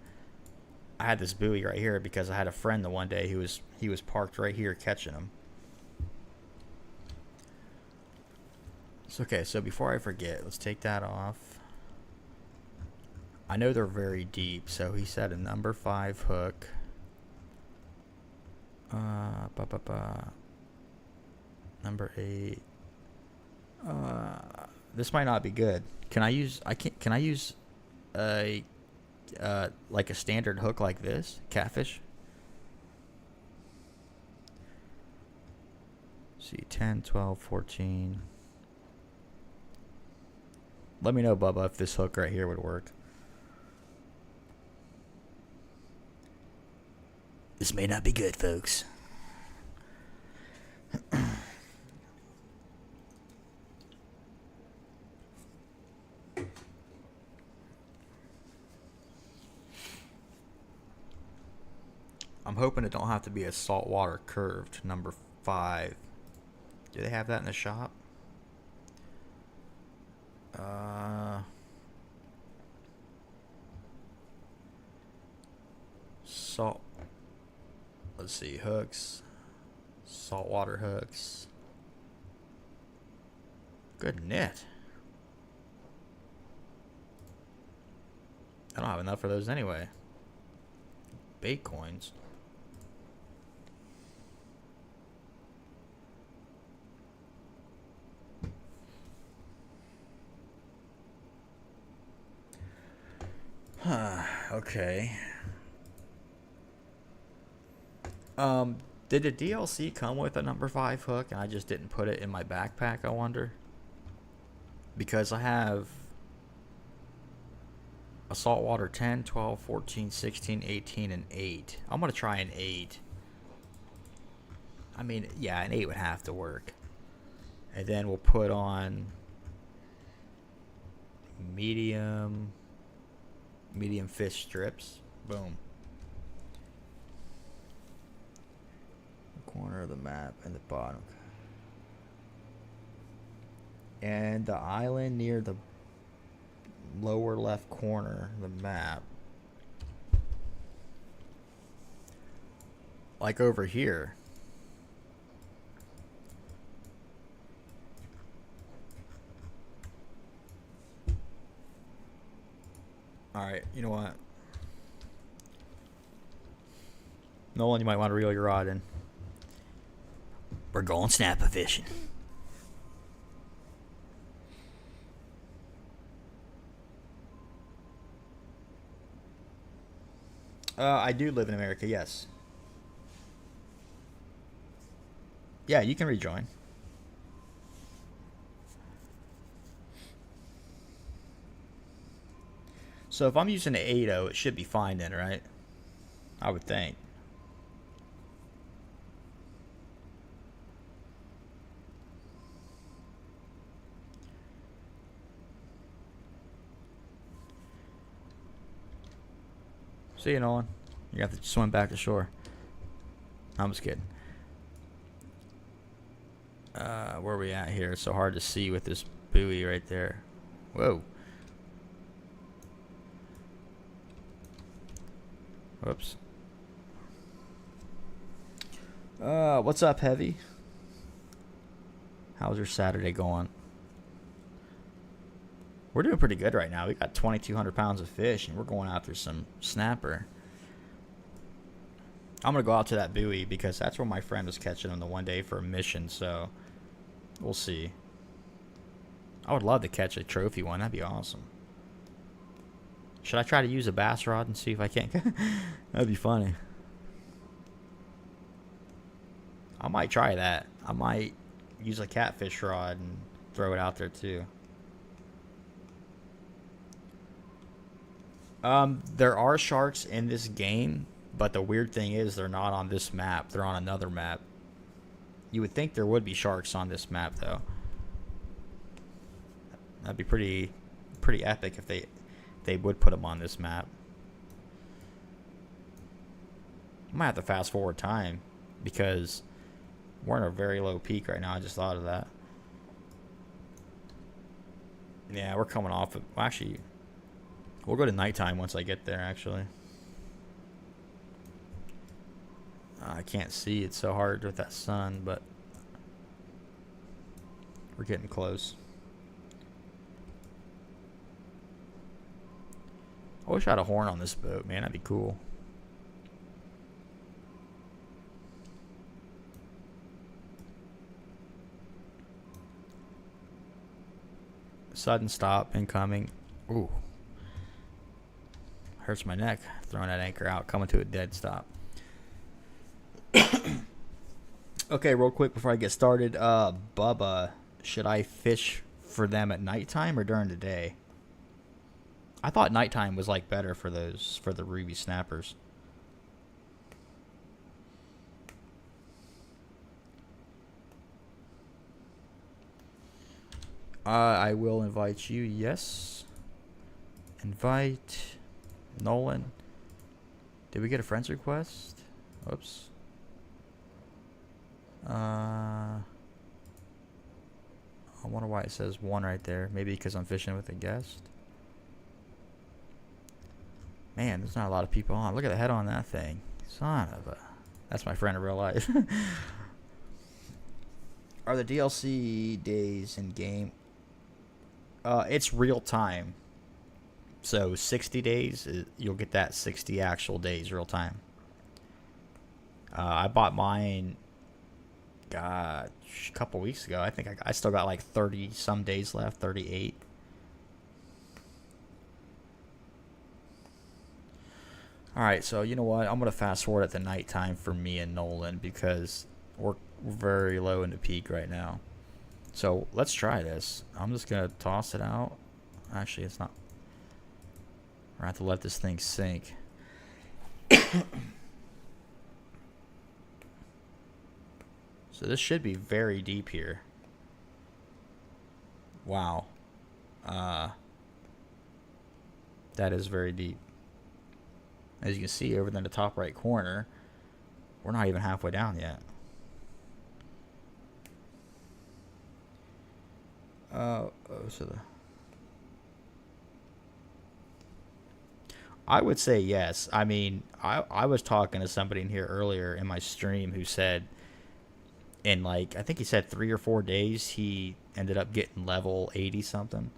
I had this buoy right here because I had a friend the one day he was parked right here catching them. It's okay. So before I forget, let's take that off. I know they're very deep, so he said a number 5 hook. Number 8. This might not be good. Can I use a like a standard hook like this? Catfish? See, 10, 12, 14. Let me know, Bubba, if this hook right here would work. This may not be good, folks. I'm hoping it don't have to be a saltwater curved number 5. Do they have that in the shop? Salt. Let's see, hooks. Saltwater hooks. Good knit. I don't have enough for those anyway. Bait coins. Okay. Did the DLC come with a number 5 hook and I just didn't put it in my backpack, I wonder? Because I have a saltwater 10, 12, 14, 16, 18, and 8. I'm going to try an 8. I mean, yeah, an 8 would have to work. And then we'll put on medium fish strips. Boom. Corner of the map and the bottom. And the island near the lower left corner of the map. Like over here. Alright, you know what? Nolan, you might want to reel your rod in. We're going snapper fishing. I do live in America, yes. Yeah, you can rejoin. So if I'm using the 8.0, it should be fine then, right? I would think. See you, Nolan. You have to swim back to shore. I'm just kidding. Where are we at here? It's so hard to see with this buoy right there. Whoa. Whoops. What's up, Heavy? How's your Saturday going? We're doing pretty good right now. We got 2,200 pounds of fish, and we're going after some snapper. I'm going to go out to that buoy because that's where my friend was catching them the one day for a mission, so we'll see. I would love to catch a trophy one. That'd be awesome. Should I try to use a bass rod and see if I can't? That'd be funny. I might try that. I might use a catfish rod and throw it out there too. There are sharks in this game, but the weird thing is they're not on this map. They're on another map. You would think there would be sharks on this map, though. That'd be pretty epic if they... they would put them on this map. I might have to fast forward time because we're in a very low peak right now. I just thought of that. Yeah, we're coming off of... Well, actually, we'll go to nighttime once I get there, actually. I can't see. It's so hard with that sun, but we're getting close. I wish I had a horn on this boat, man. That'd be cool. Sudden stop, incoming. Ooh. Hurts my neck. Throwing that anchor out, coming to a dead stop. Okay, real quick before I get started. Bubba, should I fish for them at nighttime or during the day? I thought nighttime was like better for the ruby snappers. I will invite you. Yes. Invite Nolan. Did we get a friend's request? Oops. I wonder why it says 1 right there. Maybe because I'm fishing with a guest. Man, there's not a lot of people on. Look at the head on that thing. Son of a... That's my friend in real life. Are the DLC days in game? It's real time. So 60 days, you'll get that 60 actual days real time. I bought mine, a couple weeks ago. I think I still got like 30 some days left, 38. Alright, so you know what? I'm going to fast forward at the nighttime for me and Nolan because we're very low in the peak right now. So let's try this. I'm just going to toss it out. Actually, it's not. I have to let this thing sink. So this should be very deep here. Wow. That is very deep. As you can see over in the top right corner, we're not even halfway down yet. I would say yes. I mean, I was talking to somebody in here earlier in my stream who said in like, I think he said 3 or 4 days he ended up getting level 80 something.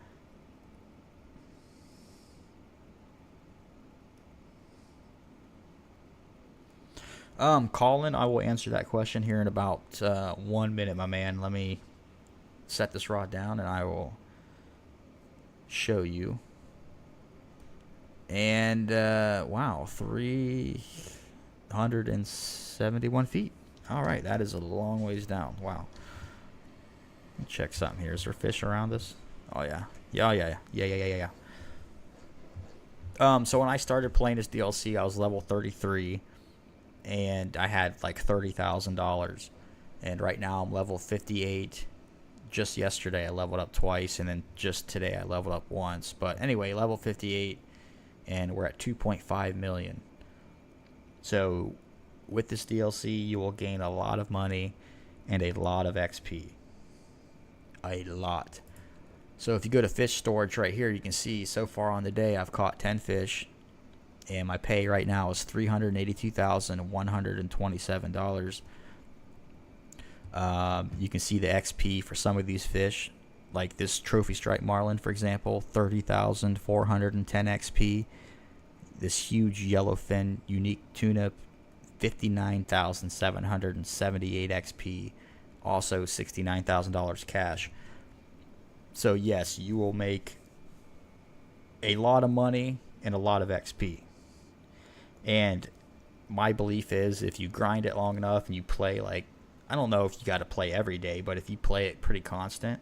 Colin, I will answer that question here in about 1 minute, my man. Let me set this rod down and I will show you. And wow, 371 feet. All right, that is a long ways down. Wow. Let me check something here. Is there fish around us? Oh yeah, yeah. So when I started playing this DLC, I was level 33, and I had like $30,000. And right now I'm level 58. Just yesterday I leveled up twice, and then just today I leveled up once. But anyway, level 58, and we're at 2.5 million. So with this DLC, you will gain a lot of money and a lot of XP. A lot. So if you go to fish storage right here, you can see so far on the day I've caught 10 fish, and my pay right now is $382,127. You can see the XP for some of these fish, like this trophy stripe marlin, for example, 30,410 XP. This huge yellowfin unique tuna, 59,778 XP, also $69,000 cash. So yes, you will make a lot of money and a lot of XP. And my belief is if you grind it long enough and you play, like, I don't know if you got to play every day, but if you play it pretty constant,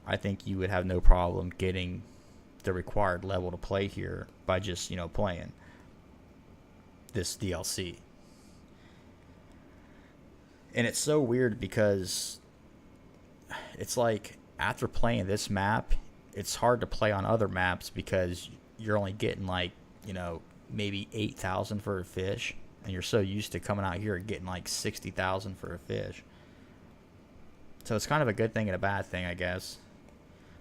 I think you would have no problem getting the required level to play here by just, you know, playing this DLC. And it's so weird because it's like after playing this map, it's hard to play on other maps because you're only getting like, you know, maybe 8,000 for a fish, and you're so used to coming out here and getting like 60,000 for a fish. So it's kind of a good thing and a bad thing, I guess.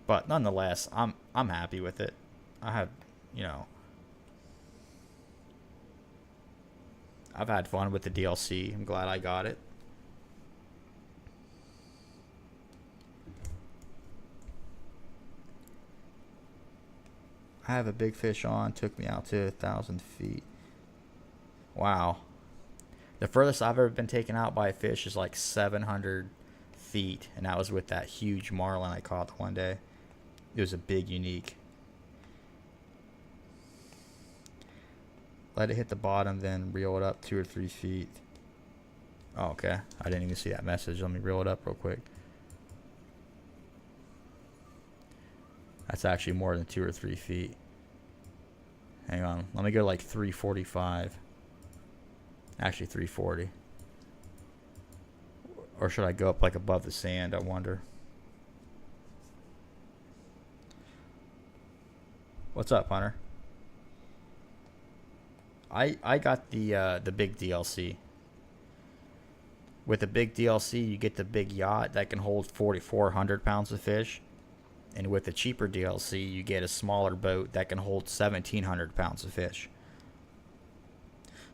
But nonetheless, I'm happy with it. I have, you know, I've had fun with the DLC. I'm glad I got it. I have a big fish on. Took me out to 1,000 feet. Wow. The furthest I've ever been taken out by a fish is like 700 feet, and that was with that huge marlin I caught one day. It was a big unique. Let it hit the bottom, then reel it up 2 or 3 feet. Oh, okay. I didn't even see that message. Let me reel it up real quick. That's actually more than 2 or 3 feet. Hang on. Let me go like 345. Actually 340. Or should I go up like above the sand, I wonder. What's up, Hunter? I got the big DLC. With the big DLC, you get the big yacht that can hold 4,400 pounds of fish. And with the cheaper DLC, you get a smaller boat that can hold 1,700 pounds of fish.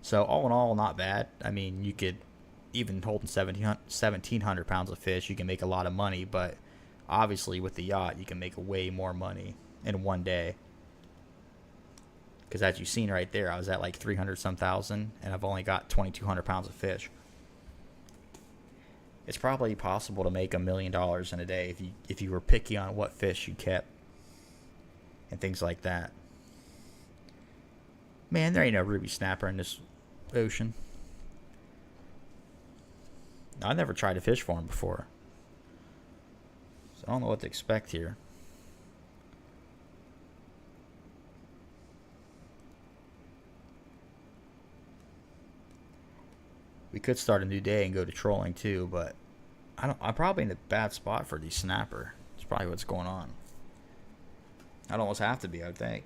So all in all, not bad. I mean, you could, even holding 1,700 pounds of fish, you can make a lot of money. But obviously with the yacht, you can make way more money in one day. Because as you've seen right there, I was at like 300 some thousand, and I've only got 2,200 pounds of fish. It's probably possible to make $1 million in a day if you were picky on what fish you kept and things like that. Man, there ain't no ruby snapper in this ocean. I never tried to fish for them before, so I don't know what to expect here. We could start a new day and go to trolling too, but I'm probably in a bad spot for these snapper. It's probably what's going on. I'd almost have to be, I would think.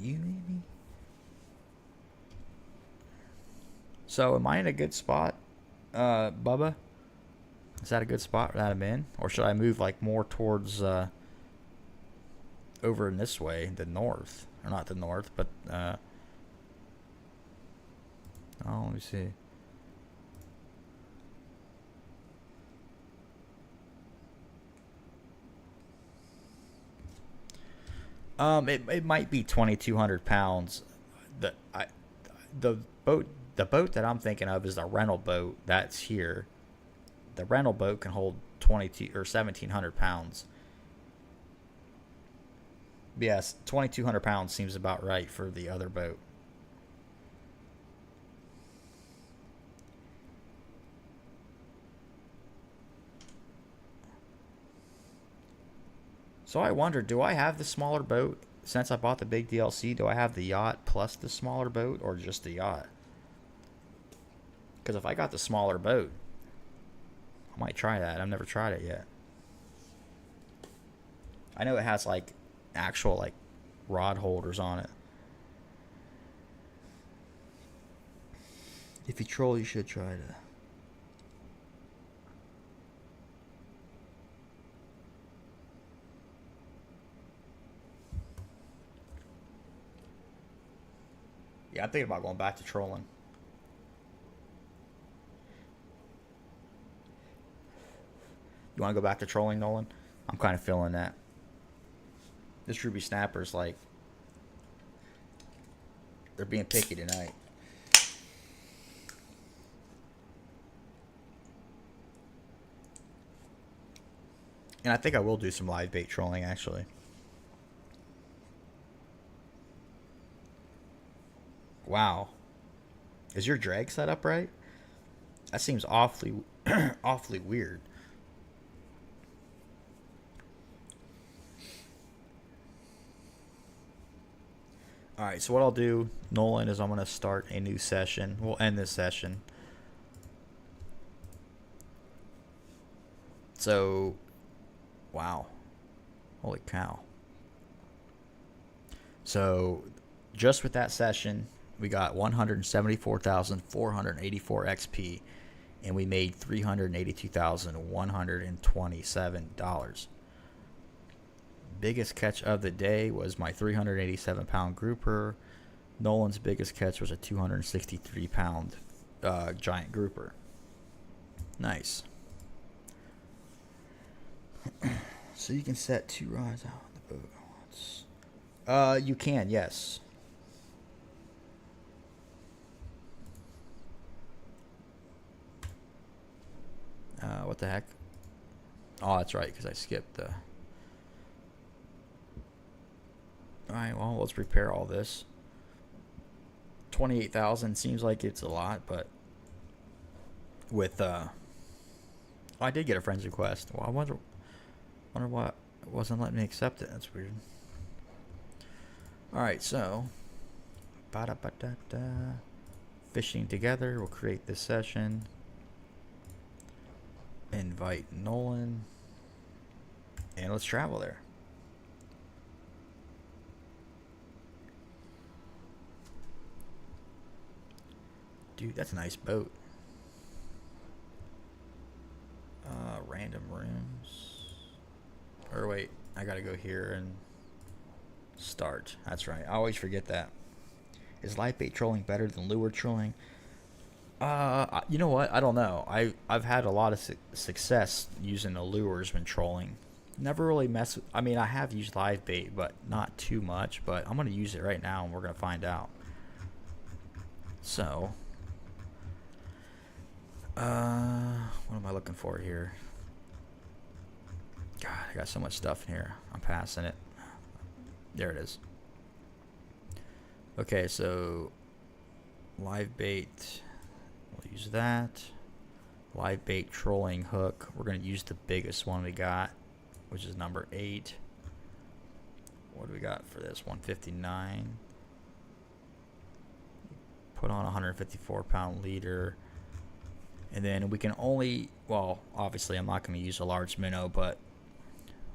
You and me. So am I in a good spot, Bubba? Is that a good spot that I'm in? Or should I move like more towards over in this way, the north? Or not the north, but oh, let me see. It might be 2,200 pounds. The boat that I'm thinking of is the rental boat that's here. The rental boat can hold 22 or 1,700 pounds. Yes, 2,200 pounds seems about right for the other boat. So I wonder, do I have the smaller boat? Since I bought the big DLC, do I have the yacht plus the smaller boat, or just the yacht? Because if I got the smaller boat, I might try that. I've never tried it yet. I know it has like actual like rod holders on it. If you troll, you should try to. Yeah, I'm thinking about going back to trolling. You want to go back to trolling, Nolan? I'm kind of feeling that. This ruby snapper's like, they're being picky tonight. And I think I will do some live bait trolling, actually. Wow. Is your drag set up right? That seems awfully awfully weird. All right, so what I'll do, Nolan, is I'm going to start a new session. We'll end this session. So, wow. Holy cow. So, just with that session, we got 174,484 XP, and we made $382,127. Biggest catch of the day was my 387-pound grouper. Nolan's biggest catch was a 263-pound giant grouper. Nice. So you can set 2 rods out on the boat at once. You can, yes. What the heck? Oh, that's right, because I skipped the... Alright, well, let's repair all this. 28,000 seems like it's a lot, but with oh, I did get a friend's request. Well, I wonder what it wasn't letting me accept it. That's weird. Alright, so fishing together. We'll create this session. Invite Nolan. And let's travel there. Dude, that's a nice boat. Random rooms. Or wait, I gotta go here and start. That's right. I always forget that. Is live bait trolling better than lure trolling? You know what? I don't know. I've had a lot of success using the lures when trolling. Never really mess with, I mean, I have used live bait, but not too much. But I'm gonna use it right now, and we're gonna find out. So, what am I looking for here? God, I got so much stuff in here. I'm passing it. There it is. Okay, so live bait. We'll use that. Live bait trolling hook. We're going to use the biggest one we got, which is number 8. What do we got for this? 159. Put on a 154-pound leader. And then we can only, well, obviously I'm not going to use a large minnow, but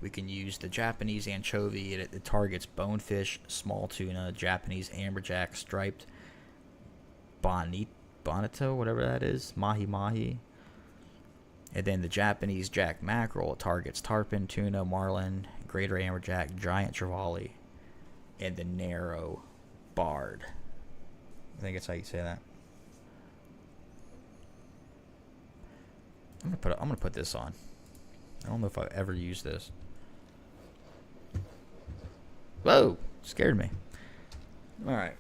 we can use the Japanese anchovy. It targets bonefish, small tuna, Japanese amberjack, striped bonito, whatever that is, mahi. And then the Japanese jack mackerel targets tarpon, tuna, marlin, greater amberjack, giant trevally, and the narrow barred. I think that's how you say that. I'm gonna put this on. I don't know if I've ever used this. Whoa, scared me. All right.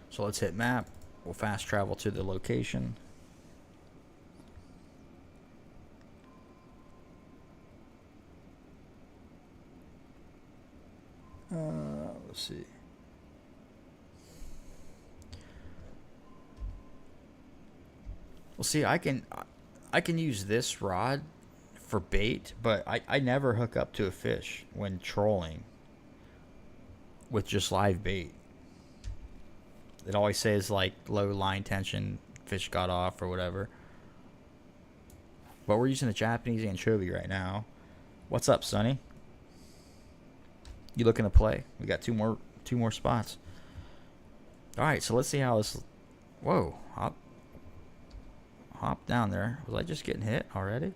So let's hit map. We'll fast travel to the location. Let's see. Well, see, I can use this rod for bait, but I never hook up to a fish when trolling with just live bait. It always says like low line tension, fish got off or whatever. But we're using the Japanese anchovy right now. What's up, Sonny? You looking to play? We got two more spots. All right, so let's see how this. Whoa, hop down there. Was I just getting hit already?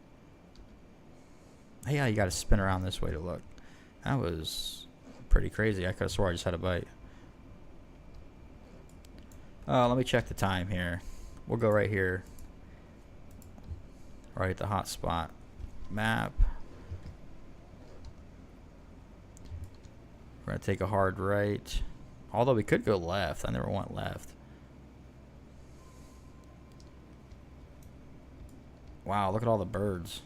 Hey, yeah, you got to spin around this way to look. That was pretty crazy. I could have swore I just had a bite. Let me check the time here. We'll go right here. Right at the hot spot. Map. We're going to take a hard right. Although we could go left. I never went left. Wow, look at all the birds.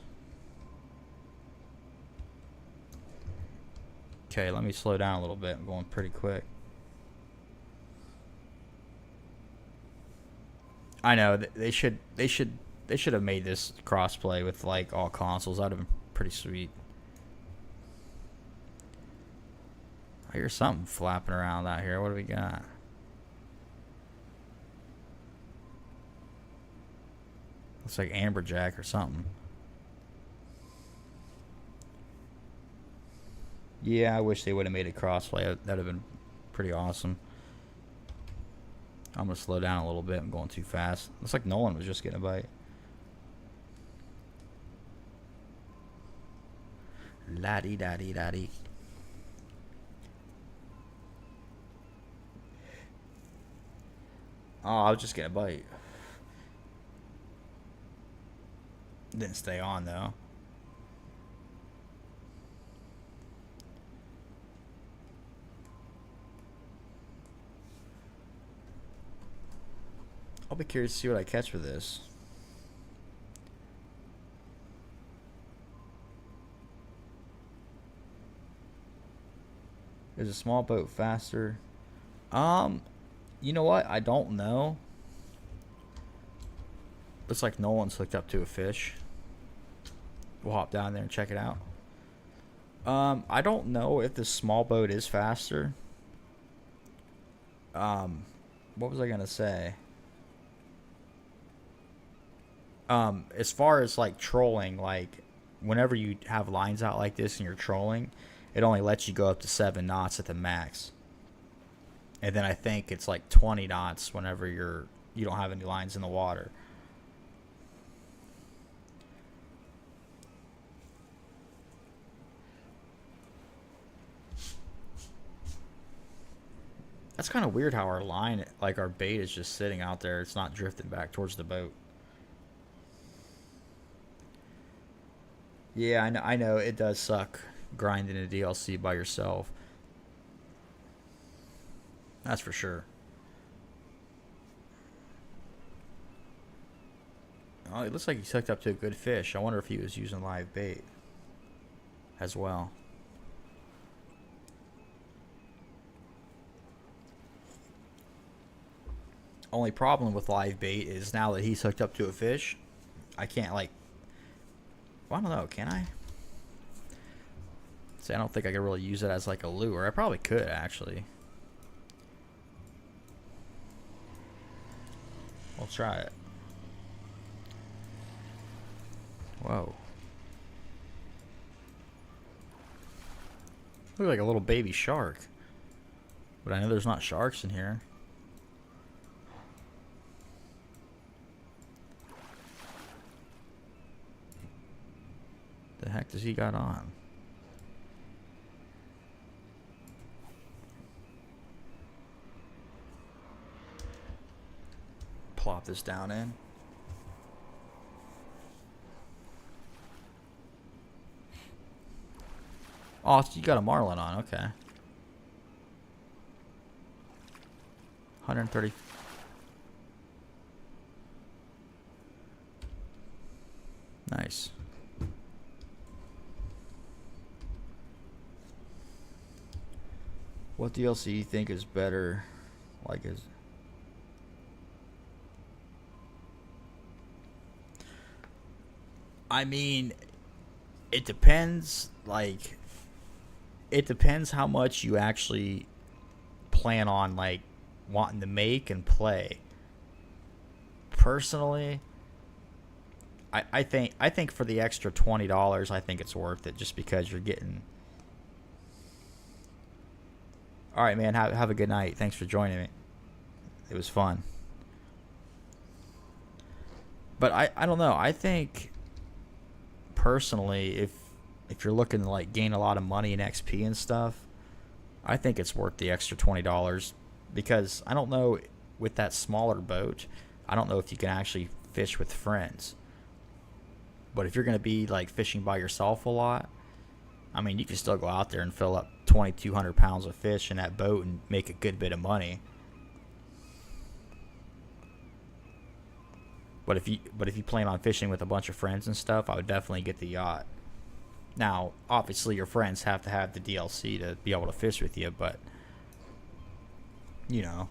Okay, let me slow down a little bit. I'm going pretty quick. I know they should have made this crossplay with like all consoles. That would have been pretty sweet. I hear something flapping around out here. What do we got? Looks like amberjack or something. Yeah, I wish they would have made a crossplay. That'd have been pretty awesome. I'm going to slow down a little bit. I'm going too fast. Looks like Nolan was just getting a bite. La-dee-da-dee-da-dee. Oh, I was just getting a bite. Didn't stay on, though. I'll be curious to see what I catch with this. Is a small boat faster? You know what? I don't know. Looks like Nolan's hooked up to a fish. We'll hop down there and check it out. I don't know if the small boat is faster. What was I gonna say? As far as like trolling, like whenever you have lines out like this and you're trolling, it only lets you go up to 7 knots at the max. And then I think it's like 20 knots whenever you don't have any lines in the water. That's kind of weird how our line, like our bait, is just sitting out there. It's not drifting back towards the boat. Yeah, I know it does suck grinding a DLC by yourself. That's for sure. Oh, it looks like he's hooked up to a good fish. I wonder if he was using live bait as well. Only problem with live bait is now that he's hooked up to a fish, I can't like. Well, I don't know. Can I? See, I don't think I could really use it as like a lure. I probably could actually. We'll try it. Whoa. Look like a little baby shark. But I know there's not sharks in here. The heck does he got on? Plop this down in. Oh, so you got a marlin on, okay. 130. Nice. What DLC you think is better? Like is I mean, it depends. Like, it depends how much you actually plan on like wanting to make and play. Personally, I think for the extra $20, I think it's worth it just because you're getting. All right, man. Have a good night. Thanks for joining me. It was fun. But I don't know. I think personally, if you're looking to like gain a lot of money in XP and stuff, I think it's worth the extra $20 because I don't know with that smaller boat, I don't know if you can actually fish with friends. But if you're going to be like fishing by yourself a lot, I mean, you can still go out there and fill up 2,200 pounds of fish in that boat and make a good bit of money. But if you plan on fishing with a bunch of friends and stuff, I would definitely get the yacht. Now, obviously, your friends have to have the DLC to be able to fish with you, but you know.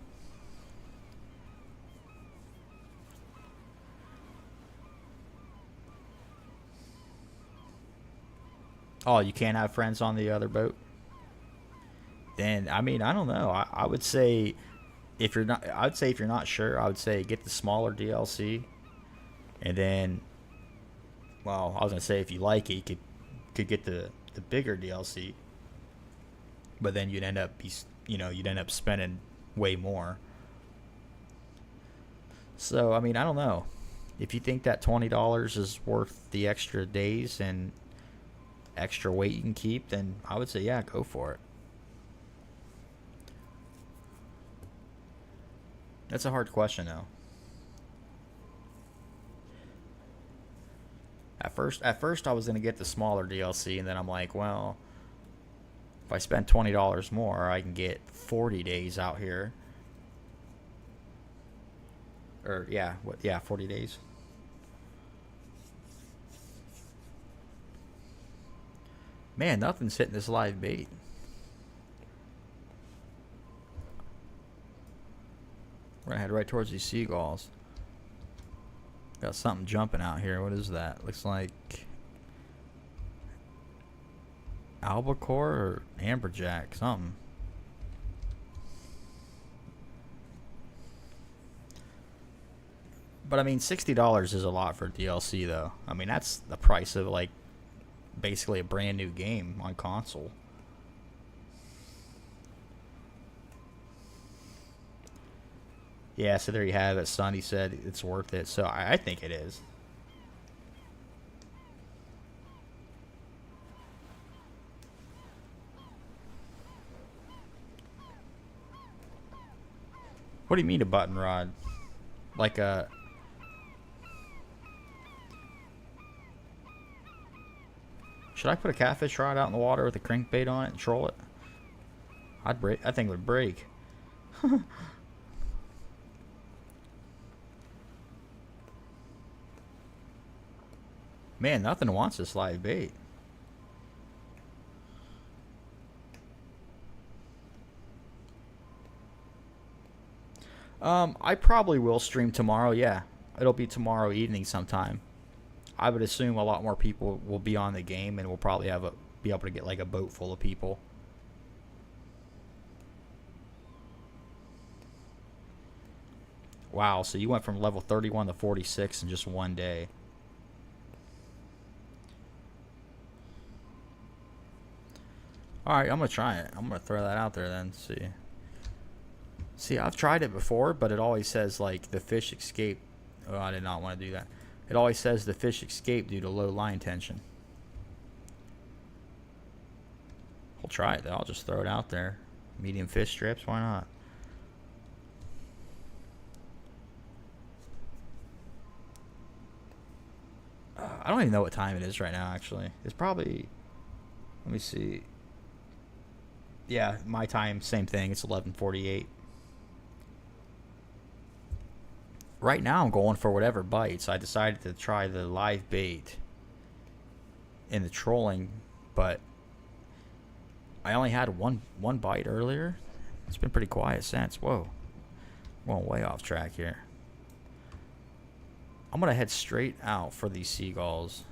Oh, you can't have friends on the other boat? then I mean I don't know. I would say if you're not, I'd say if you're not sure, I would say get the smaller DLC, and then, well, I was gonna say if you like it, you could get the bigger DLC, but then you'd end up you'd end up spending way more. So I mean I don't know. If you think that $20 is worth the extra days and extra weight you can keep, then I would say yeah, go for it. That's a hard question though. At first I was gonna get the smaller DLC, and then I'm like, well, if I spend $20 more, I can get 40 days out here. Or yeah, 40 days. Man, nothing's hitting this live bait. We're gonna head right towards these seagulls. Got something jumping out here. What is that? Looks like albacore or amberjack, something. But I mean, $60 is a lot for DLC though. I mean, that's the price of like basically a brand new game on console. Yeah, so there you have it. Sonny said it's worth it, so I think it is. What do you mean a button rod? Like a... Should I put a catfish rod out in the water with a crankbait on it and troll it? I'd break. I think it would break. Man, nothing wants this live bait. I probably will stream tomorrow. Yeah, it'll be tomorrow evening sometime. I would assume a lot more people will be on the game, and we'll probably be able to get like a boat full of people. Wow, so you went from level 31 to 46 in just one day. Alright, I'm going to try it. I'm going to throw that out there then. See, I've tried it before, but it always says, like, the fish escaped. Oh, I did not want to do that. It always says the fish escaped due to low line tension. We'll try it, though. I'll just throw it out there. Medium fish strips, why not? I don't even know what time it is right now, actually. It's probably... Let me see. Yeah, my time, same thing. It's 11:48. Right now, I'm going for whatever bites. I decided to try the live bait in the trolling, but I only had one bite earlier. It's been pretty quiet since. Whoa. I'm going way off track here. I'm going to head straight out for these seagulls.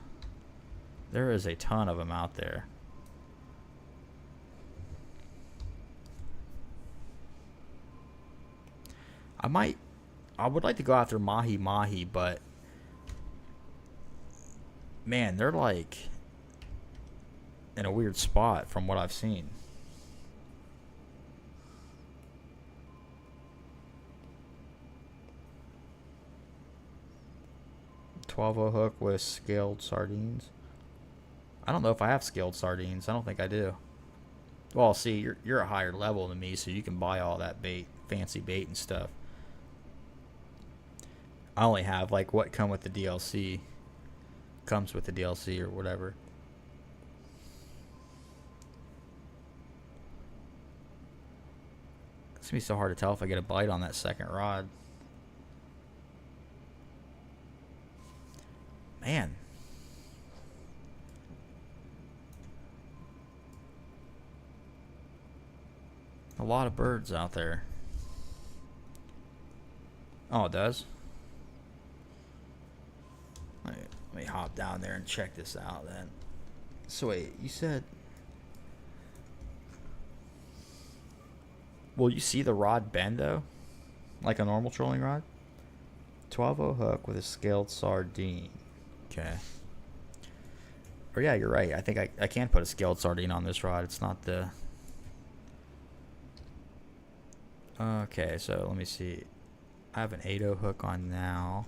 There is a ton of them out there. I would like to go after mahi, but man, they're like in a weird spot from what I've seen. $12 hook with scaled sardines. I don't know if I have scaled sardines. I don't think I do. Well, see, you're a higher level than me, so you can buy all that bait, fancy bait and stuff. I only have like what comes with the DLC or whatever. It's gonna be so hard to tell if I get a bite on that second rod. Man. A lot of birds out there. Oh, it does? Let me hop down there and check this out then. So wait, you said... Will you see the rod bend though? Like a normal trolling rod? 12-0 hook with a scaled sardine. Okay. Or yeah, you're right. I think I can put a scaled sardine on this rod. It's not the... Okay, so let me see. I have an 8-0 hook on now.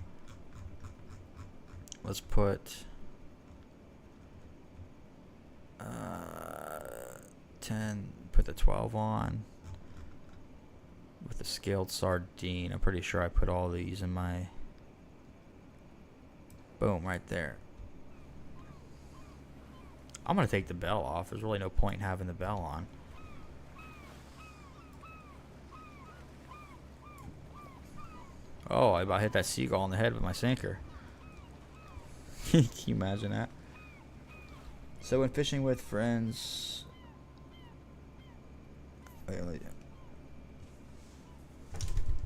Let's put 10, put the 12 on with the scaled sardine. I'm pretty sure I put all these in my... Boom, right there. I'm going to take the bell off. There's really no point in having the bell on. Oh, I about hit that seagull in the head with my sinker. Can you imagine that? So when fishing with friends... Wait.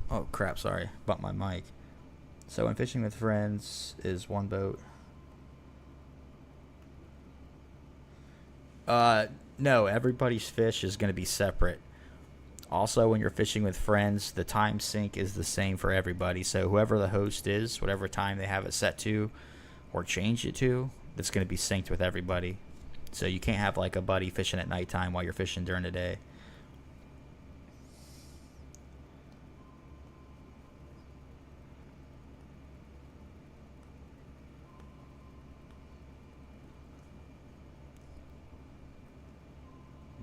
Oh crap, sorry. Bumped my mic. So when fishing with friends is one boat. No, everybody's fish is going to be separate. Also, when you're fishing with friends, the time sync is the same for everybody. So whoever the host is, whatever time they have it set to or change it to, that's going to be synced with everybody. So you can't have like a buddy fishing at nighttime while you're fishing during the day.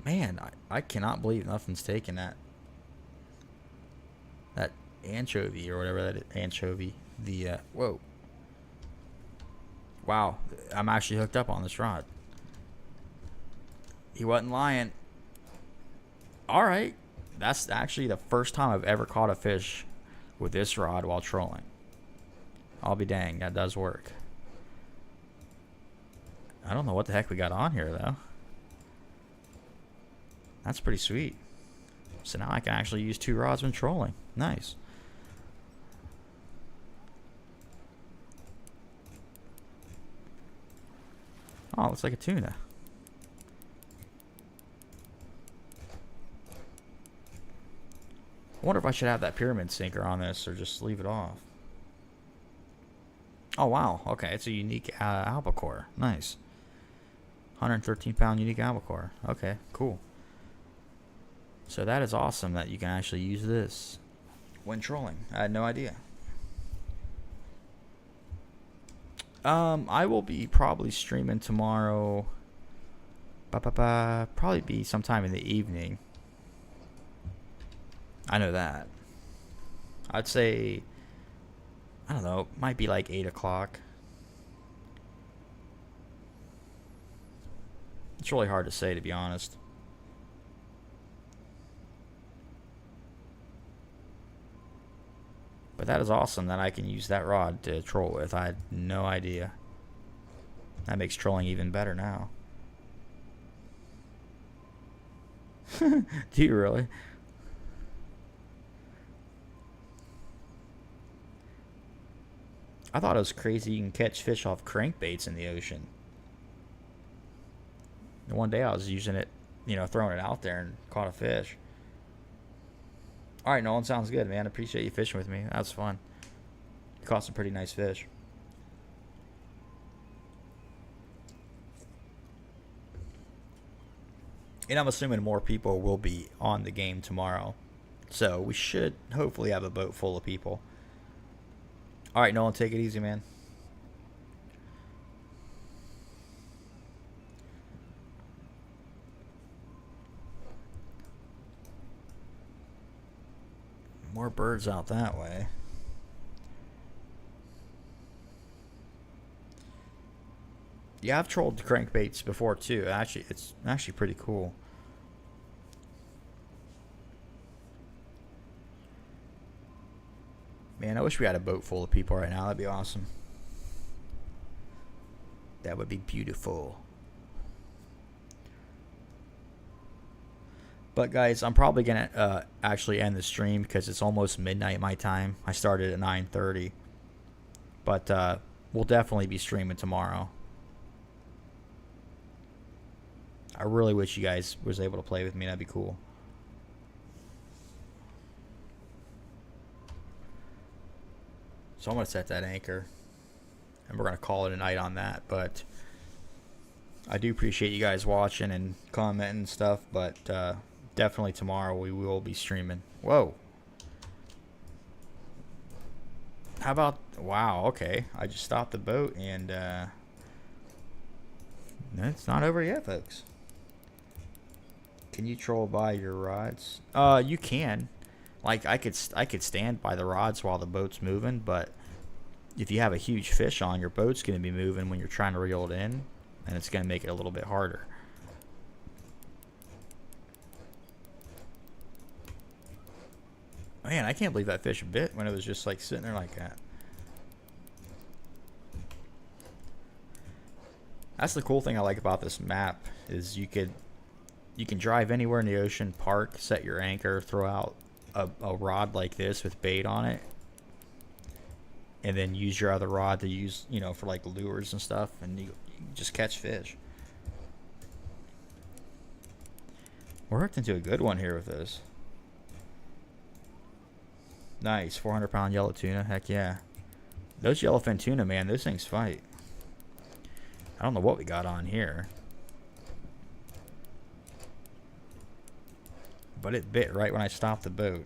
Man, I cannot believe nothing's taken that anchovy or whatever that is. Anchovy. The whoa. Wow, I'm actually hooked up on this rod. He wasn't lying. All right, that's actually the first time I've ever caught a fish with this rod while trolling. I'll be dang, that does work. I don't know what the heck we got on here though. That's pretty sweet. So now I can actually use 2 rods when trolling. Nice. Oh, looks like a tuna. I wonder if I should have that pyramid sinker on this or just leave it off. Oh, wow. Okay, it's a unique albacore. Nice. 113-pound unique albacore. Okay, cool. So that is awesome that you can actually use this when trolling. I had no idea. I will be probably streaming tomorrow. Probably be sometime in the evening. I know that. I'd say, I don't know, might be like 8 o'clock. It's really hard to say, to be honest. But that is awesome that I can use that rod to troll with. I had no idea. That makes trolling even better now. Do you really? I thought it was crazy you can catch fish off crankbaits in the ocean. And one day I was using it, throwing it out there and caught a fish. Alright, Nolan, sounds good, man. Appreciate you fishing with me. That was fun. You caught some pretty nice fish. And I'm assuming more people will be on the game tomorrow. So we should hopefully have a boat full of people. Alright, Nolan, take it easy, man. More birds out that way. Yeah, I've trolled crankbaits before too. Actually, it's actually pretty cool. Man, I wish we had a boat full of people right now. That'd be awesome. That would be beautiful. But guys, I'm probably gonna actually end the stream because it's almost midnight my time. I started at 9:30, but we'll definitely be streaming tomorrow. I really wish you guys was able to play with me. That'd be cool. So I'm going to set that anchor, and we're going to call it a night on that. But I do appreciate you guys watching and commenting and stuff, but definitely tomorrow we will be streaming. Whoa. How about, wow, okay. I just stopped the boat, and it's not over yet, folks. Can you troll by your rods? You can. Like, I could stand by the rods while the boat's moving, but if you have a huge fish on, your boat's going to be moving when you're trying to reel it in, and it's going to make it a little bit harder. Man, I can't believe that fish bit when it was just like sitting there like that. That's the cool thing I like about this map, is you can drive anywhere in the ocean, park, set your anchor, throw out a rod like this with bait on it, and then use your other rod to use, you know, for like lures and stuff, and you just catch fish. We're hooked into a good one here with this. Nice, 400-pound yellow tuna. Heck yeah. Those yellowfin tuna, man, those things fight. I don't know what we got on here, but it bit right when I stopped the boat.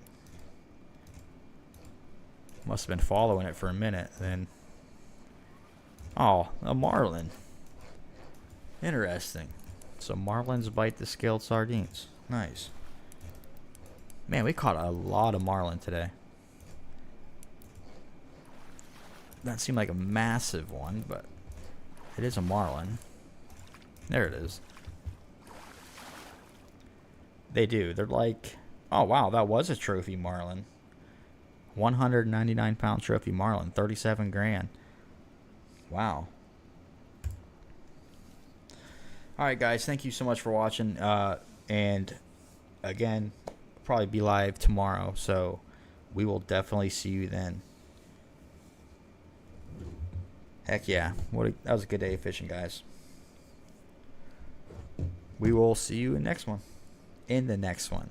Must have been following it for a minute then. Oh, a marlin. Interesting. So marlins bite the scaled sardines. Nice. Man, we caught a lot of marlin today. That seemed like a massive one, but it is a marlin. There it is. They do. They're like, oh wow, that was a trophy marlin. 199-pound trophy marlin, 37 grand. Wow. All right, guys, thank you so much for watching. And again, probably be live tomorrow, so we will definitely see you then. Heck yeah. That was a good day of fishing, guys. We will see you in the next one.